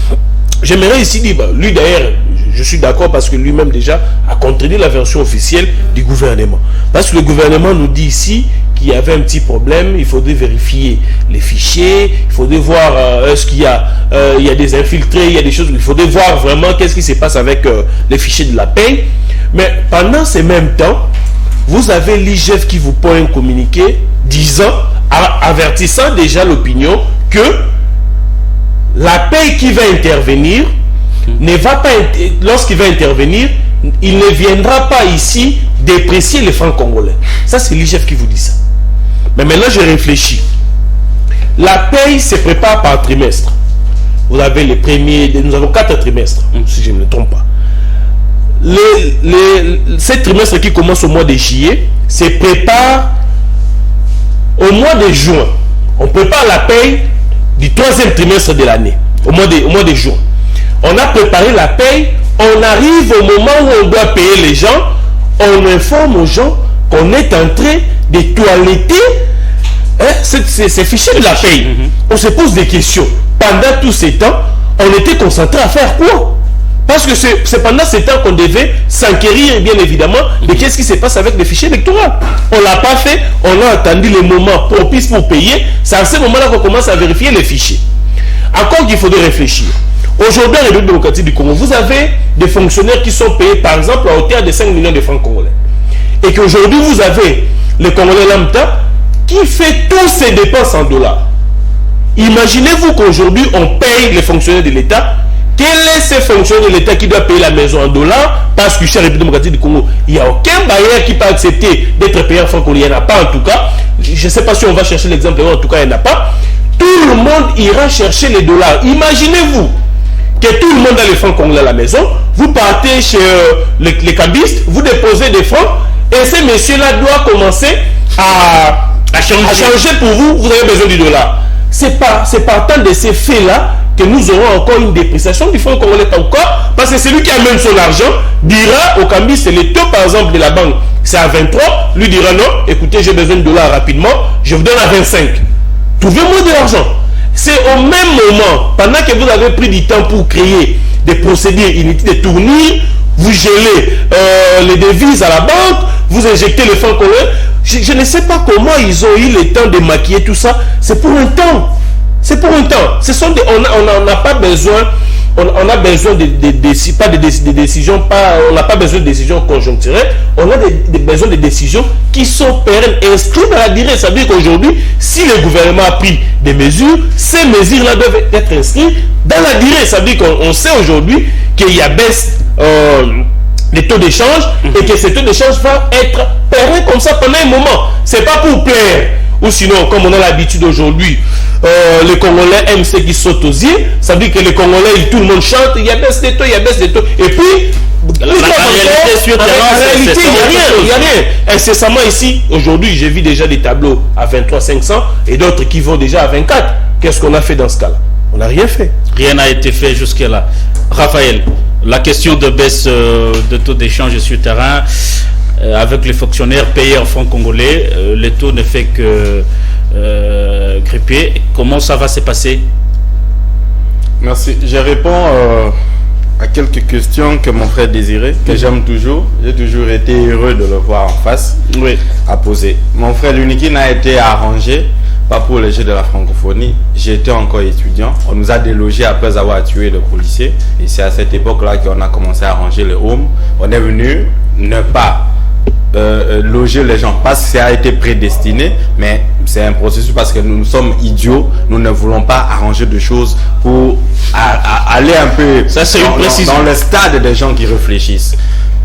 J'aimerais ici dire, lui d'ailleurs, je suis d'accord parce que lui-même déjà a contredit la version officielle du gouvernement. Parce que le gouvernement nous dit ici qu'il y avait un petit problème, il faudrait vérifier les fichiers, il faudrait voir ce qu'il y a, il y a des infiltrés, il y a des choses, il faudrait voir vraiment qu'est-ce qui se passe avec les fichiers de la paie. Mais pendant ces mêmes temps, vous avez l'IGF qui vous pond un communiqué disant, avertissant déjà l'opinion que la paie qui va intervenir ne va pas, lorsqu'il va intervenir, il ne viendra pas ici déprécier les francs congolais. Ça, c'est l'IGF qui vous dit ça. Mais maintenant, je réfléchis. La paie se prépare par trimestre. Vous avez les premiers, nous avons 4 trimestres, si je ne me trompe pas. Ces trimestres qui commencent au mois de juillet se préparent au mois de juin. On prépare la paie du 3e trimestre de l'année, au mois de juin. On a préparé la paie on arrive au moment où on doit payer les gens, on informe aux gens qu'on est en train de toiletter ces fichiers de la paye. On se pose des questions. Pendant tous ces temps, on était concentré à faire quoi? Parce que c'est pendant ces temps qu'on devait s'enquérir, bien évidemment, de qu'est-ce qui se passe avec les fichiers électoraux. On ne l'a pas fait, on a attendu le moment propice pour payer. C'est à ce moment-là qu'on commence à vérifier les fichiers. Encore qu'il faudrait réfléchir. Aujourd'hui, en République démocratique du Congo, vous avez des fonctionnaires qui sont payés, par exemple, à hauteur de 5 millions de francs congolais. Et qu'aujourd'hui, vous avez le Congolais lambda qui fait tous ses dépenses en dollars. Imaginez-vous qu'aujourd'hui, on paye les fonctionnaires de l'État. Quel est ce fonctionnaire de l'État qui doit payer la maison en dollars? Parce que chez la République démocratique du Congo, il n'y a aucun bailleur qui peut accepter d'être payé en francs congolais. Il n'y en a pas en tout cas. Je ne sais pas si on va chercher l'exemple, en tout cas, il n'y en a pas. Tout le monde ira chercher les dollars. Imaginez-vous que tout le monde a les francs congolais à la maison. Vous partez chez les cambistes, vous déposez des francs, et ces messieurs-là doivent commencer à changer pour vous. Vous avez besoin du dollar. C'est partant de ces faits-là que nous aurons encore une dépréciation du franc congolais encore, parce que celui qui amène son argent dira au cambiste, le taux par exemple de la banque c'est à 23, lui dira non, écoutez, j'ai besoin de dollars rapidement, je vous donne à 25. Trouvez-moi de l'argent. C'est au même moment, pendant que vous avez pris du temps pour créer des procédures inutiles de tournure, vous gelez les devises à la banque, vous injectez le franc congolais. Je ne sais pas comment ils ont eu le temps de maquiller tout ça. C'est pour un temps. C'est pour un temps. On n'a pas besoin. On a besoin de décisions. On n'a pas besoin de décisions conjoncturelles. On a besoin de décisions qui sont pérennes, inscrites dans la durée. Ça veut dire qu'aujourd'hui, si le gouvernement a pris des mesures, ces mesures-là doivent être inscrites dans la durée. Ça veut dire qu'on sait aujourd'hui qu'il y a baisse les taux d'échange et que ces taux d'échange vont être pérenne comme ça pendant un moment. C'est pas pour plaire. Ou sinon, comme on a l'habitude aujourd'hui, les Congolais aiment ceux qui sautent aux yeux. Ça veut dire que les Congolais, tout le monde chante, il y a baisse des taux, il y a baisse des taux. Et puis, la réalité sur terrain, il n'y a rien. Incessamment ici, aujourd'hui, j'ai vu déjà des tableaux à 23 500 et d'autres qui vont déjà à 24. Qu'est-ce qu'on a fait dans ce cas-là? On n'a rien fait. Rien n'a été fait jusque-là. Raphaël, la question de baisse de taux d'échange sur terrain, avec les fonctionnaires payés en francs congolais, le taux ne fait que crêper. Comment ça va se passer? Merci. Je réponds à quelques questions que mon frère Désiré, que j'aime toujours. J'ai toujours été heureux de le voir en face, à poser. Mon frère Luniki n'a été arrangé, pas pour le jeu de la francophonie. J'étais encore étudiant. On nous a délogés après avoir tué le policier. Et c'est à cette époque-là qu'on a commencé à arranger le home. On est venu ne pas loger les gens parce que ça a été prédestiné, mais c'est un processus parce que nous sommes idiots, nous ne voulons pas arranger de choses pour aller un peu ça, c'est dans le stade des gens qui réfléchissent.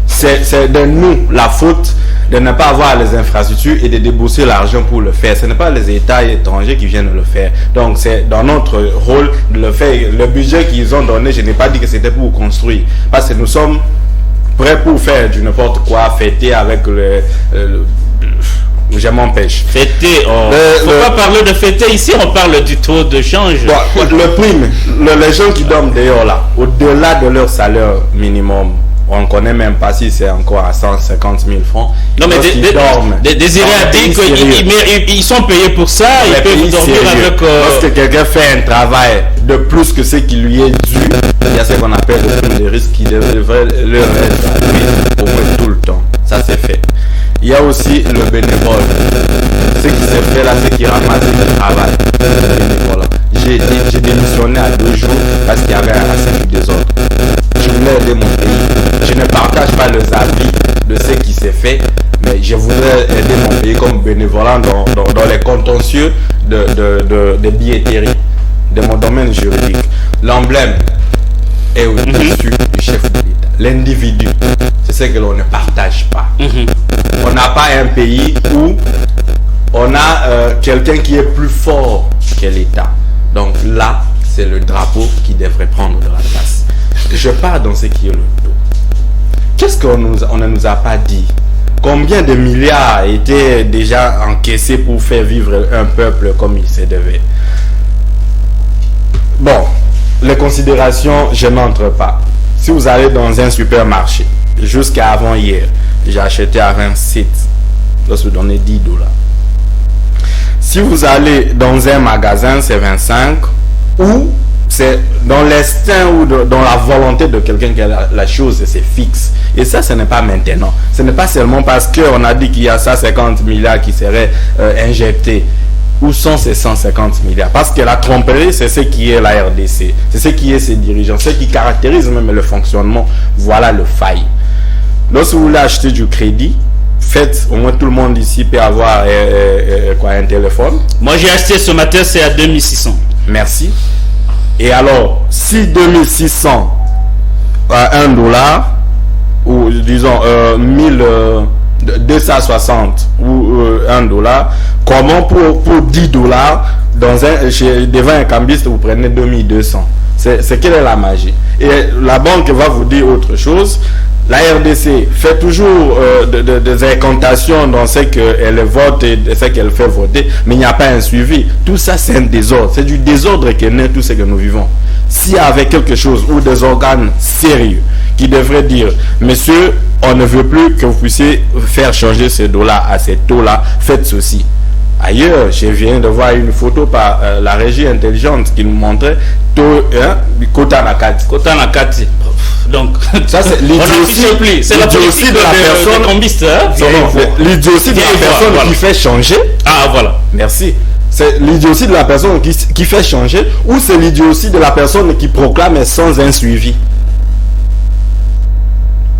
C'est de nous la faute de ne pas avoir les infrastructures et de débourser l'argent pour le faire. Ce n'est pas les États étrangers qui viennent le faire. Donc c'est dans notre rôle de le faire. Le budget qu'ils ont donné, je n'ai pas dit que c'était pour construire, parce que nous sommes prêt pour faire du n'importe quoi, fêter avec je m'empêche. Fêter, faut pas parler de fêter ici, on parle du taux de change. Le prime, les gens qui dorment dehors là, au-delà de leur salaire minimum, on ne connaît même pas si c'est encore à 150 000 francs. Non mais Désiré a dit qu'ils sont payés pour ça, ils peuvent dormir avec... Lorsque quelqu'un fait un travail de plus que ce qui lui est dû, il y a ce qu'on appelle le risque qui devrait leur être au moins tout le temps. Ça c'est fait. Il y a aussi le bénévole. Ce qui s'est fait là, c'est qu'il ramasse le travail. J'ai démissionné à 2 jours parce qu'il y avait un racisme des autres. Je voulais aider mon pays. Je ne partage pas les avis de ce qui s'est fait, mais je voudrais aider mon pays comme bénévolat dans les contentieux de billetterie, de mon domaine juridique. L'emblème est au-dessus du chef de l'État. L'individu, c'est ce que l'on ne partage pas. On n'a pas un pays où on a quelqu'un qui est plus fort que l'État. Donc là, c'est le drapeau qui devrait prendre de la place. Je pars dans ce qui est le dos. Qu'est-ce qu'on ne nous a pas dit? Combien de milliards étaient déjà encaissés pour faire vivre un peuple comme il se devait? Bon, les considérations, je n'entre pas. Si vous allez dans un supermarché, jusqu'à avant-hier, j'ai acheté à 27, je vous donner $10. Si vous allez dans un magasin, c'est 25, ou c'est dans l'instinct ou dans la volonté de quelqu'un que la chose, c'est fixe. Et ça, ce n'est pas maintenant. Ce n'est pas seulement parce qu'on a dit qu'il y a 150 milliards qui seraient injectés. Où sont ces 150 milliards? Parce que la tromperie, c'est ce qui est la RDC. C'est ce qui est ses dirigeants. Ce qui caractérise même le fonctionnement. Voilà le faille. Lorsque vous voulez acheter du crédit, faites, au moins tout le monde ici peut avoir un téléphone. Moi, j'ai acheté ce matin, c'est à 2600. Merci. Et alors, si 2600 à $1, ou disons 1260 ou $1, comment pour $10 devant un cambiste vous prenez 2200? C'est quelle est la magie? Et la banque va vous dire autre chose. La RDC fait toujours des incantations dans ce qu'elle vote et ce qu'elle fait voter, mais il n'y a pas un suivi. Tout ça, c'est un désordre. C'est du désordre que naît tout ce que nous vivons. S'il y avait quelque chose ou des organes sérieux qui devraient dire, monsieur, on ne veut plus que vous puissiez faire changer ces $là à ces taux-là, faites ceci. Ailleurs, je viens de voir une photo par la régie intelligente qui nous montrait Kota Nakati. Kota Nakati. Donc, ça c'est l'idiotie. C'est la politique de la personne. L'idiotie de la personne qui fait changer. Ah voilà. Merci. C'est l'idiotie de la personne qui fait changer, ou c'est l'idiotie de la personne qui proclame sans un suivi.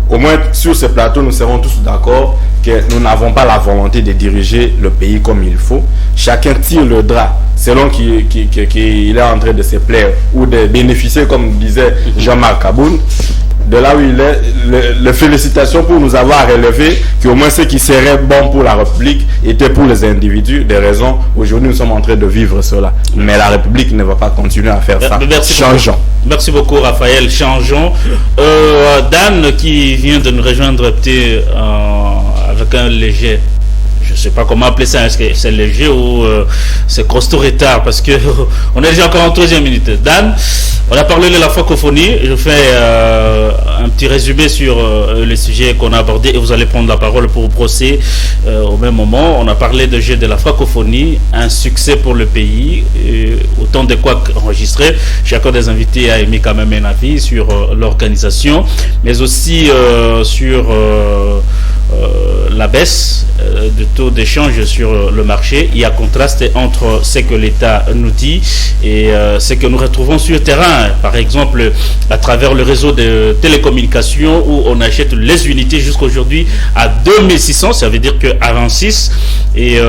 Au moins sur ce plateau, nous serons tous d'accord que nous n'avons pas la volonté de diriger le pays comme il faut. Chacun tire le drap selon qu'il est en train de se plaire ou de bénéficier, comme disait Jean-Marc Kaboun. De là où il est, les félicitations pour nous avoir relevé qu'au moins ce qui serait bon pour la République était pour les individus. Des raisons, aujourd'hui nous sommes en train de vivre cela. Mais la République ne va pas continuer à faire ça. Changeons. Merci beaucoup Raphaël, changeons. Dan qui vient de nous rejoindre peut-être avec un léger, je ne sais pas comment appeler ça, est-ce que c'est léger ou c'est costaud retard, parce que on est déjà encore en 3e minute. Dan, on a parlé de la francophonie, je fais un petit résumé sur le sujet qu'on a abordé et vous allez prendre la parole pour procéder au même moment. On a parlé de jeu de la francophonie, un succès pour le pays, autant de quoi enregistrer. Chacun des invités a émis quand même un avis sur l'organisation, mais aussi sur la baisse du taux d'échange sur le marché. Il y a contraste entre ce que l'État nous dit et ce que nous retrouvons sur le terrain. Par exemple, à travers le réseau de télécommunications où on achète les unités jusqu'aujourd'hui à 2600, ça veut dire qu'à 26, et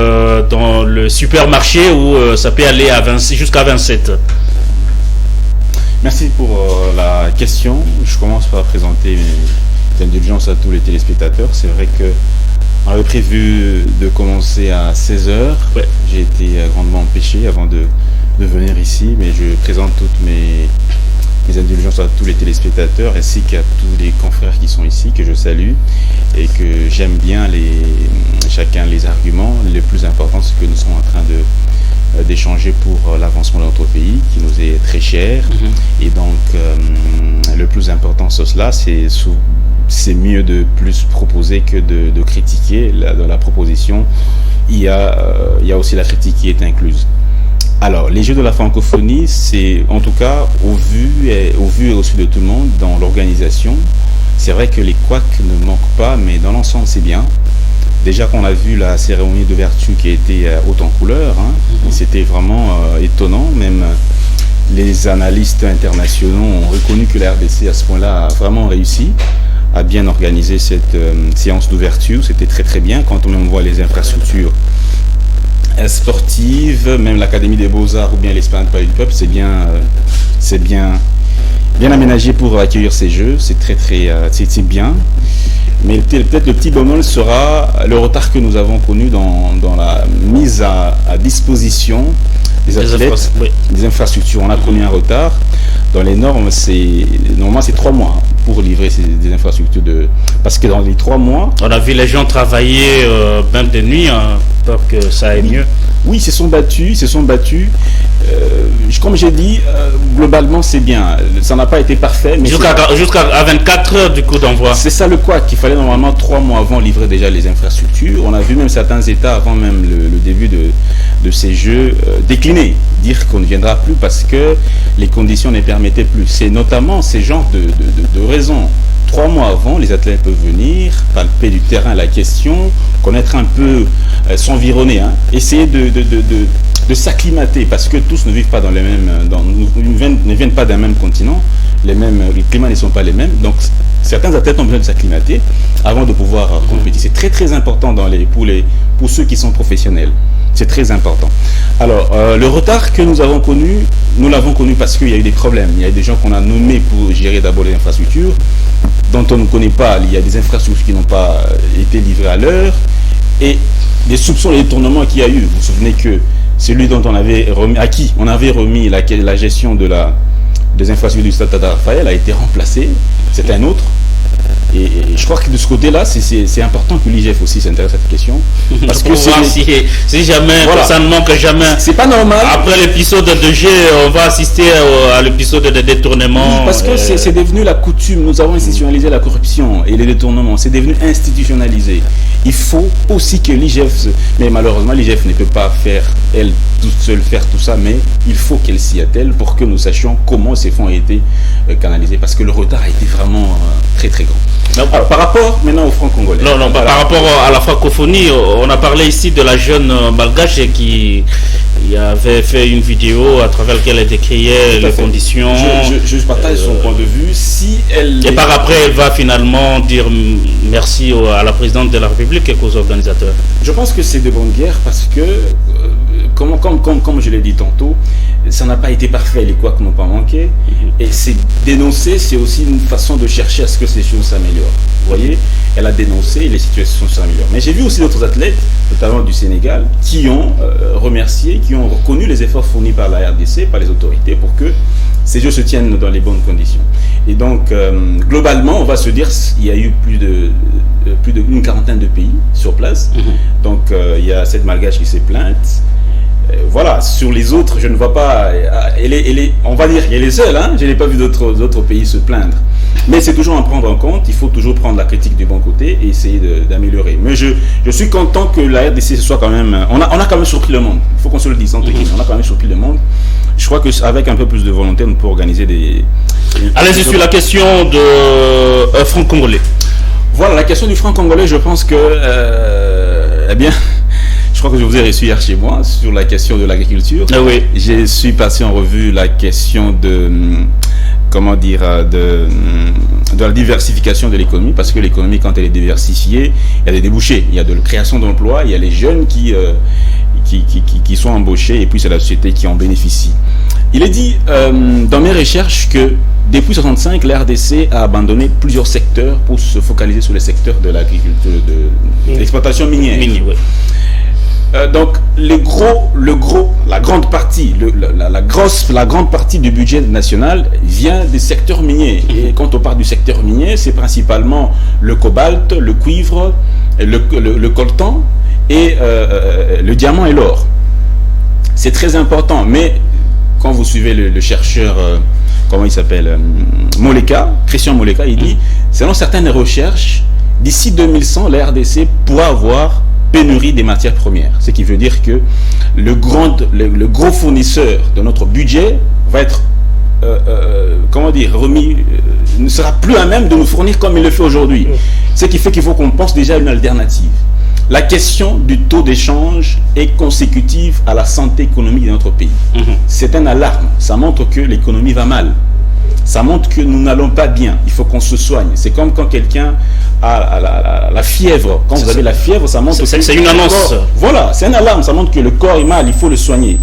dans le supermarché où ça peut aller à 26 jusqu'à 27. Merci pour la question. Je commence par présenter mes indulgences à tous les téléspectateurs. C'est vrai que on avait prévu de commencer à 16h. Ouais. J'ai été grandement empêché avant de venir ici, mais je présente toutes mes indulgences à tous les téléspectateurs ainsi qu'à tous les confrères qui sont ici, que je salue et que j'aime bien chacun les arguments. Le plus important, c'est que nous sommes en train d'échanger pour l'avancement de notre pays qui nous est très cher. Et donc le plus important sur cela, c'est mieux de plus proposer que de critiquer. Dans la proposition, il y a aussi la critique qui est incluse. Alors, les Jeux de la francophonie, c'est en tout cas au vu et aussi de tout le monde dans l'organisation. C'est vrai que les couacs ne manquent pas, mais dans l'ensemble, c'est bien. Déjà qu'on a vu la cérémonie d'ouverture qui a été haute en couleur, c'était vraiment étonnant. Même les analystes internationaux ont reconnu que la RDC à ce point-là a vraiment réussi à bien organiser cette séance d'ouverture. C'était très très bien quand on voit les infrastructures sportives, même l'Académie des Beaux-Arts ou bien l'Esplanade Palais du Peuple, c'est bien aménagé pour accueillir ces jeux. C'est bien. Mais peut-être le petit bémol sera le retard que nous avons connu dans la mise à disposition des athlètes, des infrastructures. On a connu un retard. Dans les normes, normalement c'est 3 mois pour livrer des infrastructures parce que dans les 3 mois, on a vu les gens travailler même de nuit pour que ça aille mieux. Oui, ils se sont battus. Comme j'ai dit, globalement, c'est bien. Ça n'a pas été parfait. Mais jusqu'à 24 heures du coup d'envoi. C'est ça le quoi, qu'il fallait normalement 3 mois avant livrer déjà les infrastructures. On a vu même certains États, avant même le début de ces Jeux, décliner, dire qu'on ne viendra plus parce que les conditions ne permettaient plus. C'est notamment ces genres de raisons. 3 mois avant, les athlètes peuvent venir, palper du terrain la question, connaître un peu, s'environner, essayer de s'acclimater, parce que tous ne vivent pas dans les mêmes, ne viennent pas d'un même continent, les climats ne sont pas les mêmes, donc certains athlètes ont besoin de s'acclimater avant de pouvoir compétir. C'est très très important pour ceux qui sont professionnels. C'est très important. Alors, le retard que nous avons connu, nous l'avons connu parce qu'il y a eu des problèmes. Il y a des gens qu'on a nommés pour gérer d'abord les infrastructures, dont on ne connaît pas. Il y a des infrastructures qui n'ont pas été livrées à l'heure. Et des soupçons, les détournements qu'il y a eu. Vous vous souvenez que celui dont à qui on avait remis la gestion des infrastructures du Stade Tata Raphaël a été remplacé. C'est un autre. Et je crois que de ce côté-là, c'est important que l'IGF aussi s'intéresse à cette question. Parce que si jamais, ça ne manque jamais. C'est pas normal. Après l'épisode de G, on va assister à l'épisode de détournement. Parce que c'est devenu la coutume. Nous avons institutionnalisé la corruption et les détournements. C'est devenu institutionnalisé. Il faut aussi que l'IGF, mais malheureusement l'IGF ne peut pas faire, elle toute seule faire tout ça, mais il faut qu'elle s'y attelle pour que nous sachions comment ces fonds ont été canalisés. Parce que le retard a été vraiment très très grand. Alors, par rapport maintenant au franc congolais. Non, par rapport à la francophonie, on a parlé ici de la jeune malgache qui avait fait une vidéo à travers laquelle elle décriait les conditions. Je partage son point de vue. Et par après, elle va finalement dire merci à la présidente de la République et aux organisateurs. Je pense que c'est de bonne guerre parce que, comme je l'ai dit tantôt, ça n'a pas été parfait, les couacs n'ont pas manqué. Et c'est dénoncer, c'est aussi une façon de chercher à ce que ces choses s'améliorent. Vous voyez, elle a dénoncé et les situations s'améliorent. Mais j'ai vu aussi d'autres athlètes, notamment du Sénégal, qui ont remercié, qui ont reconnu les efforts fournis par la RDC, par les autorités, pour que ces Jeux se tiennent dans les bonnes conditions. Et donc, globalement, on va se dire qu'il y a eu plus d'une quarantaine de pays sur place. Donc, il y a cette malgache qui s'est plainte. Voilà, sur les autres, je ne vois pas. On va dire qu'elle est seule, je n'ai pas vu d'autres pays se plaindre. Mais c'est toujours à prendre en compte, il faut toujours prendre la critique du bon côté et essayer d'améliorer. Mais je suis content que la RDC soit quand même. On a quand même surpris le monde, il faut qu'on se le dise, on a quand même surpris le monde. Je crois qu'avec un peu plus de volonté, on peut organiser des. Allez-y sur la question de franc congolais. Voilà, la question du franc congolais, je pense que. Je crois que je vous ai reçu hier chez moi sur la question de l'agriculture. Ah oui. Je suis passé en revue la question de la diversification de l'économie, parce que l'économie, quand elle est diversifiée, il y a des débouchés, il y a de la création d'emplois, il y a les jeunes qui sont embauchés et puis c'est la société qui en bénéficie. Il est dit dans mes recherches que depuis 1965, la RDC a abandonné plusieurs secteurs pour se focaliser sur les secteurs de l'agriculture, de l'exploitation minière. Donc la grande partie du budget national vient des secteurs miniers. Et quand on parle du secteur minier, c'est principalement le cobalt, le cuivre, le coltan et le diamant et l'or. C'est très important, mais quand vous suivez le chercheur, comment il s'appelle, Christian Moleka, il dit, selon certaines recherches, d'ici 2100, la RDC pourra avoir pénurie des matières premières. Ce qui veut dire que le gros fournisseur de notre budget va être remis, ne sera plus à même de nous fournir comme il le fait aujourd'hui. Ce qui fait qu'il faut qu'on pense déjà à une alternative. La question du taux d'échange est consécutive à la santé économique de notre pays. C'est une alarme. Ça montre que l'économie va mal. Ça montre que nous n'allons pas bien. Il faut qu'on se soigne. C'est comme quand quelqu'un a la fièvre. Quand vous avez la fièvre, ça montre que c'est une annonce. Voilà, c'est une alarme. Ça montre que le corps est mal. Il faut le soigner.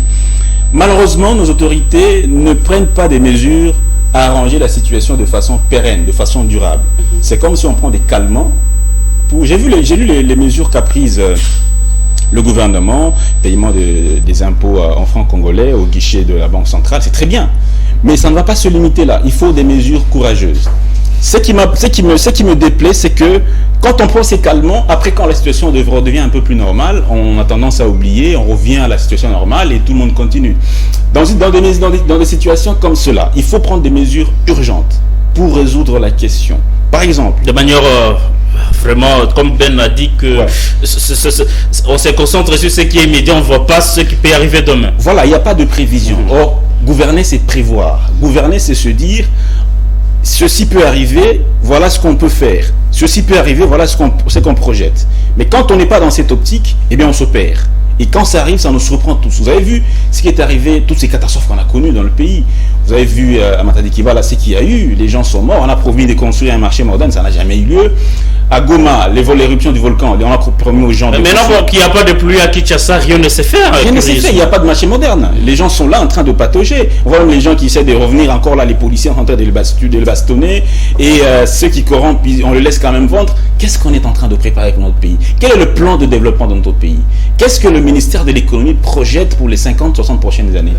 Malheureusement, nos autorités ne prennent pas des mesures à arranger la situation de façon pérenne, de façon durable. C'est comme si on prend des calmants. J'ai lu les mesures qu'a prises le gouvernement, paiement des impôts en francs congolais au guichet de la Banque centrale, c'est très bien. Mais ça ne va pas se limiter là. Il faut des mesures courageuses. Ce qui me déplaît, c'est que quand on procède calmement, après quand la situation redevient un peu plus normale, on a tendance à oublier, on revient à la situation normale et tout le monde continue. Dans des situations comme cela, il faut prendre des mesures urgentes pour résoudre la question. Par exemple, de manière vraiment, comme Ben a dit, que on se concentre sur ce qui est immédiat, on ne voit pas ce qui peut arriver demain. Voilà, il n'y a pas de prévision. Or, gouverner, c'est prévoir. Gouverner, c'est se dire, ceci peut arriver, voilà ce qu'on peut faire. Ceci peut arriver, voilà ce qu'on projette. Mais quand on n'est pas dans cette optique, eh bien on se perd. Et quand ça arrive, ça nous surprend tous. Vous avez vu ce qui est arrivé, toutes ces catastrophes qu'on a connues dans le pays. Vous avez vu à Matadikiva, là, ce qu'il y a eu. Les gens sont morts. On a promis de construire un marché moderne, ça n'a jamais eu lieu. À Goma, l'éruption du volcan, on a promis aux gens de... Mais maintenant qu'il n'y a pas de pluie à Kinshasa, rien ne s'est fait. Rien ne s'est fait, il n'y a pas de marché moderne. Les gens sont là en train de patauger. On voit même les gens qui essaient de revenir encore là, les policiers en train de le bastonner. Et ceux qui corrompent, on les laisse quand même vendre. Qu'est-ce qu'on est en train de préparer pour notre pays? Quel est le plan de développement de notre pays? Qu'est-ce que le ministère de l'économie projette pour les 50-60 prochaines années?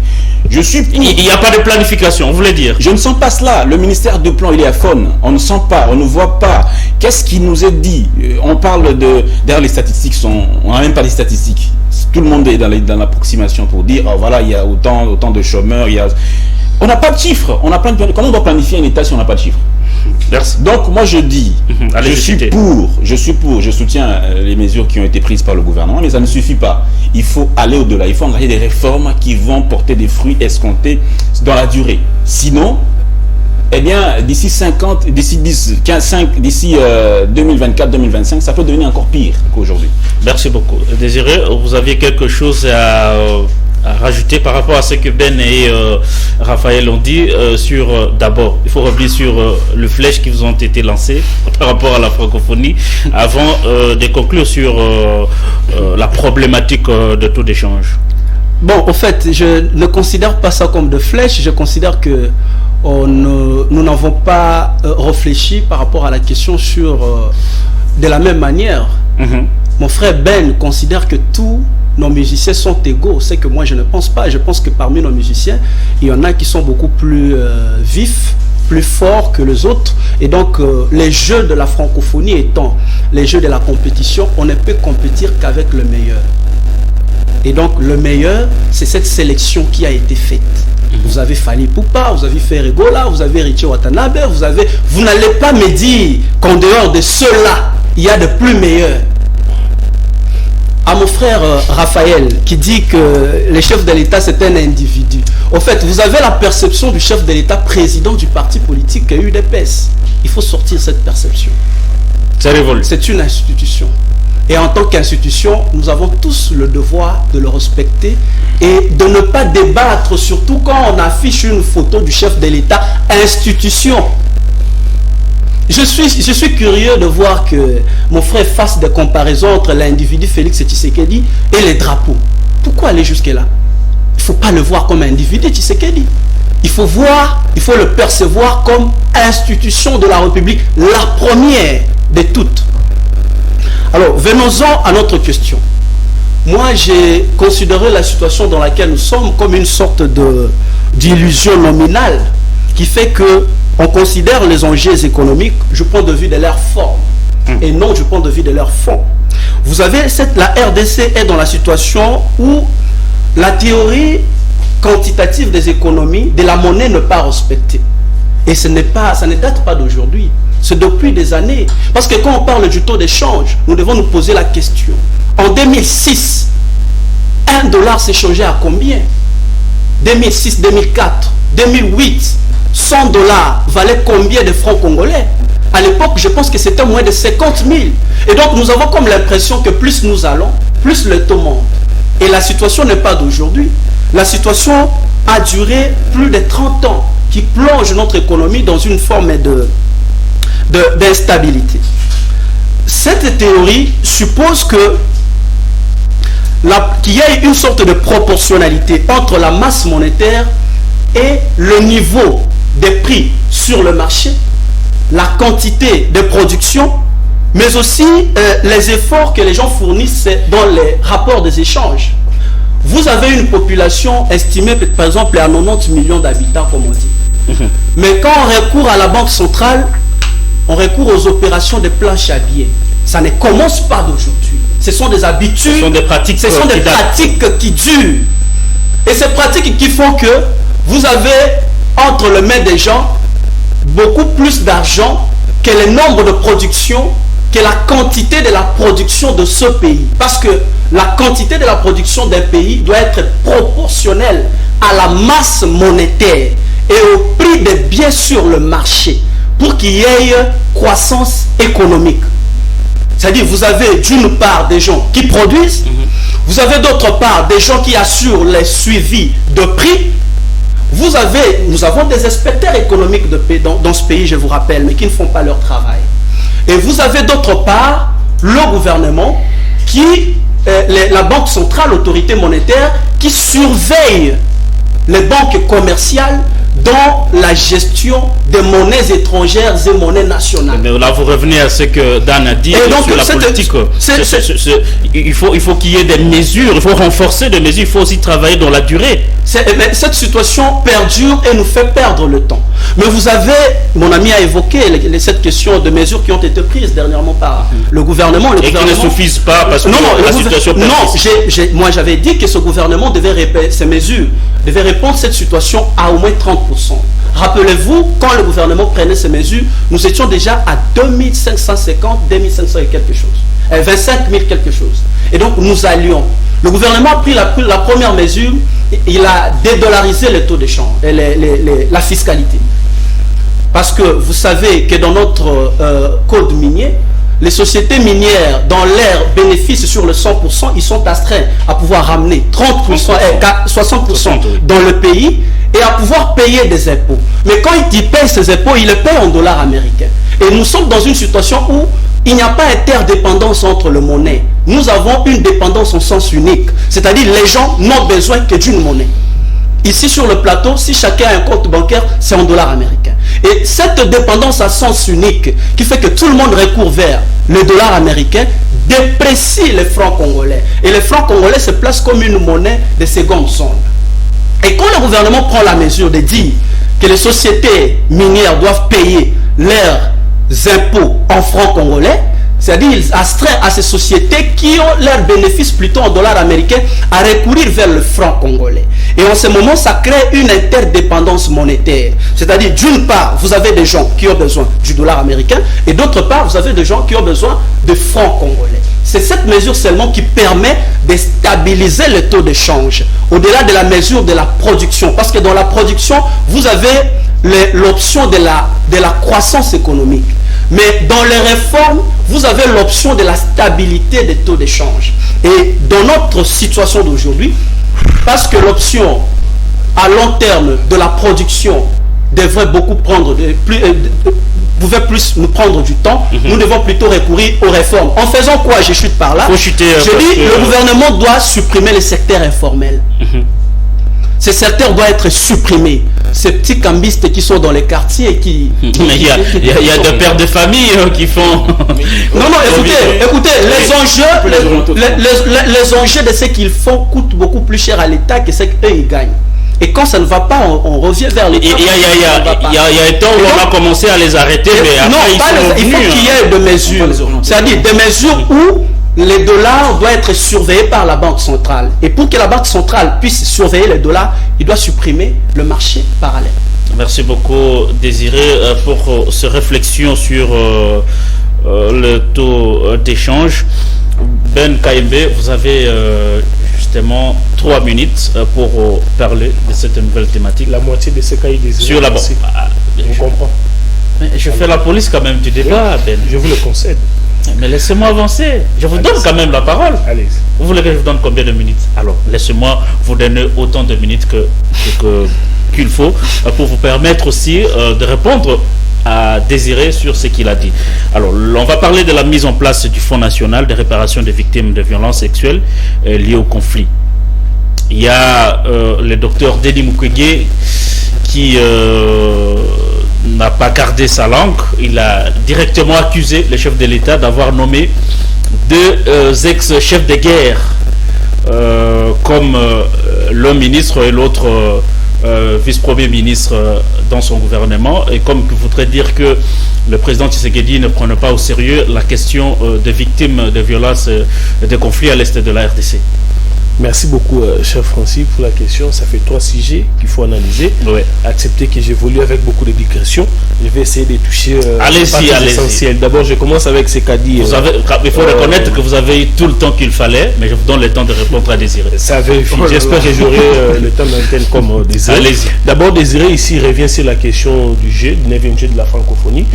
Il n'y a pas de planification, vous voulez dire? Je ne sens pas cela. Le ministère de plan, il est à faune. On ne sent pas, on ne voit pas. Qu'est-ce qui nous est dit? On parle de... D'ailleurs, les statistiques on n'a même pas les statistiques. Tout le monde est dans l'approximation pour dire, oh, voilà, il y a autant de chômeurs. On n'a pas de chiffres. Comment on doit planifier un État si on n'a pas de chiffres? Merci. Donc moi je dis, je soutiens les mesures qui ont été prises par le gouvernement, mais ça ne suffit pas. Il faut aller au-delà, il faut engager des réformes qui vont porter des fruits escomptés dans la durée. Sinon, eh bien, d'ici 2024-2025, ça peut devenir encore pire qu'aujourd'hui. Merci beaucoup. Désiré, vous aviez quelque chose à rajouter par rapport à ce que Ben et Raphaël ont dit sur, d'abord, il faut revenir sur le flèche qui vous ont été lancés par rapport à la francophonie avant de conclure sur la problématique de taux d'échange. Bon, en fait, je ne considère pas ça comme de flèche, je considère que nous n'avons pas réfléchi par rapport à la question de la même manière. Mon frère Ben considère que tous nos musiciens sont égaux. C'est que moi je ne pense pas. Je pense que parmi nos musiciens, il y en a qui sont beaucoup plus vifs, plus forts que les autres. Et donc les jeux de la francophonie étant les jeux de la compétition, on ne peut compétir qu'avec le meilleur. Et donc le meilleur, c'est cette sélection qui a été faite. Vous avez Fally Ipupa, vous avez Ferregola, vous avez Richie Watanabe, vous n'allez pas me dire qu'en dehors de ceux-là, il y a de plus meilleurs. À mon frère Raphaël, qui dit que le chef de l'État c'est un individu. Au fait, vous avez la perception du chef de l'État président du parti politique UDPS. Il faut sortir cette perception. C'est une institution. Et en tant qu'institution, nous avons tous le devoir de le respecter et de ne pas débattre, surtout quand on affiche une photo du chef de l'État institution. Je suis curieux de voir que mon frère fasse des comparaisons entre l'individu Félix Tshisekedi et les drapeaux. Pourquoi aller jusque-là? Il ne faut pas le voir comme individu Tshisekedi. Il faut le percevoir comme institution de la République, la première de toutes. Alors, venons-en à notre question. Moi, j'ai considéré la situation dans laquelle nous sommes comme une sorte d'illusion nominale qui fait que on considère les enjeux économiques du point de vue de leur forme et non du point de vue de leur fond. Vous avez la RDC est dans la situation où la théorie quantitative des économies, de la monnaie n'est pas respectée. Et ça ne date pas d'aujourd'hui. C'est depuis des années. Parce que quand on parle du taux d'échange, nous devons nous poser la question. En 2006, $1 s'échangeait à combien? 2006, 2004, 2008, $100 valait combien de francs congolais? À l'époque, je pense que c'était moins de 50 000. Et donc, nous avons comme l'impression que plus nous allons, plus le taux monte. Et la situation n'est pas d'aujourd'hui. La situation a duré plus de 30 ans, qui plonge notre économie dans une forme d'instabilité. Cette théorie suppose qu'il y ait une sorte de proportionnalité entre la masse monétaire et le niveau des prix sur le marché, la quantité de production, mais aussi les efforts que les gens fournissent dans les rapports des échanges. Vous avez une population estimée par exemple à 90 millions d'habitants, comme on dit. Mais quand on recourt à la Banque centrale, on recourt aux opérations de planche à billets. Ça ne commence pas d'aujourd'hui. Ce sont des habitudes, ce sont des pratiques, qui durent. Et ces pratiques qui font que vous avez entre les mains des gens beaucoup plus d'argent que le nombre de production, que la quantité de la production de ce pays. Parce que la quantité de la production d'un pays doit être proportionnelle à la masse monétaire et au prix des biens sur le marché pour qu'il y ait croissance économique. C'est-à-dire, vous avez d'une part des gens qui produisent, vous avez d'autre part des gens qui assurent les suivis de prix. Nous avons des inspecteurs économiques dans ce pays, je vous rappelle, mais qui ne font pas leur travail. Et vous avez d'autre part le gouvernement la Banque centrale, l'autorité monétaire, qui surveille les banques commerciales dans la gestion des monnaies étrangères et monnaies nationales. Mais là, vous revenez à ce que Dan a dit sur la politique. Il faut qu'il y ait des mesures, il faut renforcer des mesures, il faut aussi travailler dans la durée. Cette situation perdure et nous fait perdre le temps. Mais vous avez, mon ami a évoqué cette question de mesures qui ont été prises dernièrement par le gouvernement. Et qui ne suffisent pas parce que la situation persiste. Non, moi j'avais dit que ce gouvernement ces mesures devaient répondre à cette situation à au moins 30%. Rappelez-vous, quand le gouvernement prenait ces mesures, nous étions déjà à 2550, 2500 et quelque chose. 25 000 quelque chose. Et donc nous allions. Le gouvernement a pris la première mesure, il a dédollarisé les taux d'échange, la fiscalité. Parce que vous savez que dans notre code minier, les sociétés minières, dans leurs bénéfices sur le 100%, ils sont astreints à pouvoir ramener 30%, 60% dans le pays et à pouvoir payer des impôts. Mais quand ils payent ces impôts, ils les payent en dollars américains. Et nous sommes dans une situation où il n'y a pas interdépendance entre les monnaies. Nous avons une dépendance en sens unique. C'est-à-dire les gens n'ont besoin que d'une monnaie. Ici sur le plateau, si chacun a un compte bancaire, c'est en dollars américains. Et cette dépendance à sens unique, qui fait que tout le monde recourt vers le dollar américain, déprécie les francs congolais. Et les francs congolais se placent comme une monnaie de seconde zone. Et quand le gouvernement prend la mesure de dire que les sociétés minières doivent payer leurs impôts en francs congolais, c'est-à-dire ils astreignent à ces sociétés qui ont leurs bénéfices plutôt en dollars américains à recourir vers le franc congolais. Et en ce moment, ça crée une interdépendance monétaire. C'est-à-dire, d'une part, vous avez des gens qui ont besoin du dollar américain et d'autre part, vous avez des gens qui ont besoin de francs congolais. C'est cette mesure seulement qui permet de stabiliser le taux de change au-delà de la mesure de la production. Parce que dans la production, vous avez l'option de la croissance économique. Mais dans les réformes, vous avez l'option de la stabilité des taux d'échange. Et dans notre situation d'aujourd'hui, parce que l'option à long terme de la production devrait beaucoup pouvait plus nous prendre du temps, nous devons plutôt recourir aux réformes. En faisant quoi? Je chute par là. Je dis le gouvernement doit supprimer les secteurs informels. Ces secteurs doivent être supprimés. Ces petits cambistes qui sont dans les quartiers qui... Mais il y a des pères de famille qui font... Non, écoutez, les enjeux de ce qu'ils font coûtent beaucoup plus cher à l'État que ce qu'eux ils gagnent. Et quand ça ne va pas, on revient vers l'État. Il y a un temps où on a commencé à les arrêter, mais après il faut qu'il y ait des mesures. C'est-à-dire des mesures où les dollars doivent être surveillés par la Banque centrale. Et pour que la Banque centrale puisse surveiller les dollars, il doit supprimer le marché parallèle. Merci beaucoup, Désiré, pour ces réflexions sur le taux d'échange. Ben KMB, vous avez justement 3 minutes pour parler de cette nouvelle thématique. La moitié de ce cahier des sur la banque. Je comprends. Mais je fais la police quand même du débat, Ben. Je vous le concède. Mais laissez-moi avancer. Je vous donne quand même la parole. Allez. Vous voulez que je vous donne combien de minutes? Alors, laissez-moi vous donner autant de minutes qu'il faut pour vous permettre aussi de répondre à Désiré sur ce qu'il a dit. Alors, on va parler de la mise en place du Fonds national de réparation des victimes de violences sexuelles liées au conflit. Il y a le docteur Denis Mukwege qui n'a pas gardé sa langue. Il a directement accusé le chef de l'État d'avoir nommé 2 ex-chefs de guerre comme l'un ministre et l'autre vice-premier ministre dans son gouvernement, et comme voudrait dire que le président Tshisekedi ne prenait pas au sérieux la question des victimes de violences et de conflits à l'est de la RDC. Merci beaucoup, cher Francis, pour la question. Ça fait 3 sujets qu'il faut analyser. Ouais. Acceptez que j'évolue avec beaucoup de digressions. Je vais essayer de toucher l'essentiel. D'abord, je commence avec ce qu'a dit. Il faut reconnaître que vous avez eu tout le temps qu'il fallait, mais je vous donne le temps de répondre à Désiré. Ça vérifie. J'espère que j'aurai le temps d'antenne comme Désiré. Allez-y. D'abord, Désiré ici revient sur la question du jeu, du 9e jeu de la francophonie.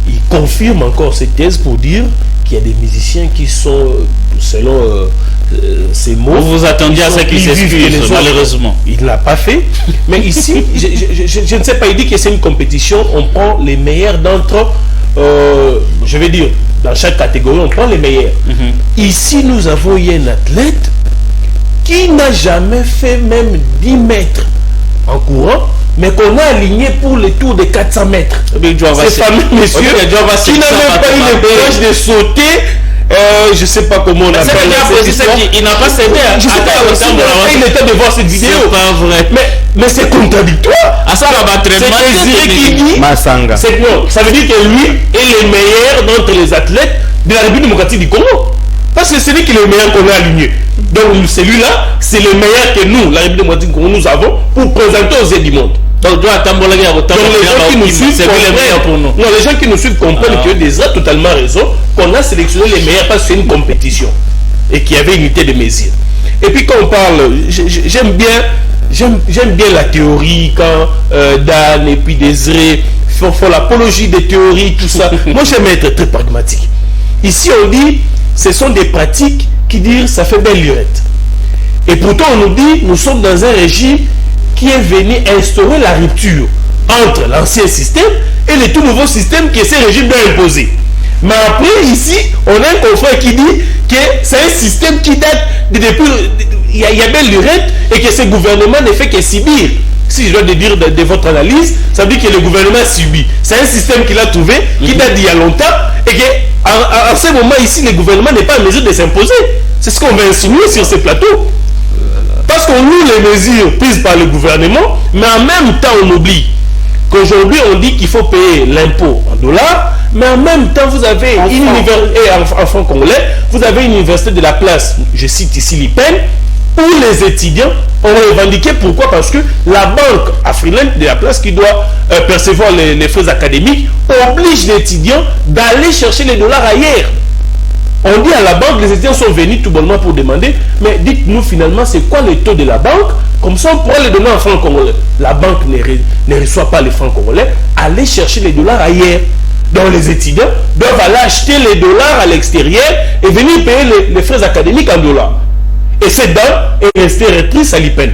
Il confirme encore cette thèse pour dire qu'il y a des musiciens qui sont, selon ces mots... Vous vous attendiez à ce qu'il s'excuse, malheureusement. Il ne l'a pas fait. Mais ici, je ne sais pas, il dit que c'est une compétition, on prend les meilleurs d'entre, je vais dire, dans chaque catégorie, on prend les meilleurs. Ici, nous avons eu un athlète qui n'a jamais fait même 10 mètres en courant, mais qu'on a aligné pour le tour de 400 mètres. C'est fameux monsieur qui n'a même pas eu le courage de sauter. Je ne sais pas comment on appelle ça. Il n'a pas cédé. Il était de voir cette vidéo. C'est pas vrai. Mais c'est contradictoire. C'est Désiré qui dit Masanga. Non, ça veut dire que lui est le meilleur d'entre les athlètes de la République démocratique du Congo. Parce que c'est lui qui est le meilleur qu'on a aligné. Donc celui-là, c'est le meilleur que nous, la République démocratique du Congo, nous avons pour présenter aux yeux du monde. Donc les gens qui nous suivent les gens qui nous suivent comprennent que Désiré a totalement raison, qu'on a sélectionné les meilleurs parce que c'est une compétition et qu'il y avait unité de mesure. Et puis quand on parle, j'aime bien la théorie quand Dan et puis Désiré font l'apologie des théories, tout ça. Moi j'aime être très pragmatique. Ici on dit, ce sont des pratiques qui disent ça fait belle lurette. Et pourtant on nous dit, nous sommes dans un régime qui est venu instaurer la rupture entre l'ancien système et le tout nouveau système que ce régime doit imposer. Mais après, ici, on a un confrère qui dit que c'est un système qui date depuis... Il y a belle lurette et que ce gouvernement ne fait que subir. Si je dois dire de votre analyse, ça veut dire que le gouvernement subit. C'est un système qu'il a trouvé, qui date d'il y a longtemps, et qu'en ce moment ici, le gouvernement n'est pas en mesure de s'imposer. C'est ce qu'on va insinuer sur ce plateau. Parce qu'on loue les mesures prises par le gouvernement, mais en même temps on oublie qu'aujourd'hui on dit qu'il faut payer l'impôt en dollars, mais en même temps vous avez une université en francs congolais, vous avez une université de la place, je cite ici l'IPEN, où les étudiants ont revendiqué. Pourquoi? Parce que la banque africaine de la place qui doit percevoir les frais académiques oblige l'étudiant d'aller chercher les dollars ailleurs. On dit à la banque, les étudiants sont venus tout bonnement pour demander, mais dites-nous finalement c'est quoi le taux de la banque, comme ça on pourra les donner en francs congolais. La banque ne reçoit pas les francs congolais, allez chercher les dollars ailleurs. Donc les étudiants doivent aller acheter les dollars à l'extérieur et venir payer les frais académiques en dollars. Et cette dame est restée rectrice à l'IPEN.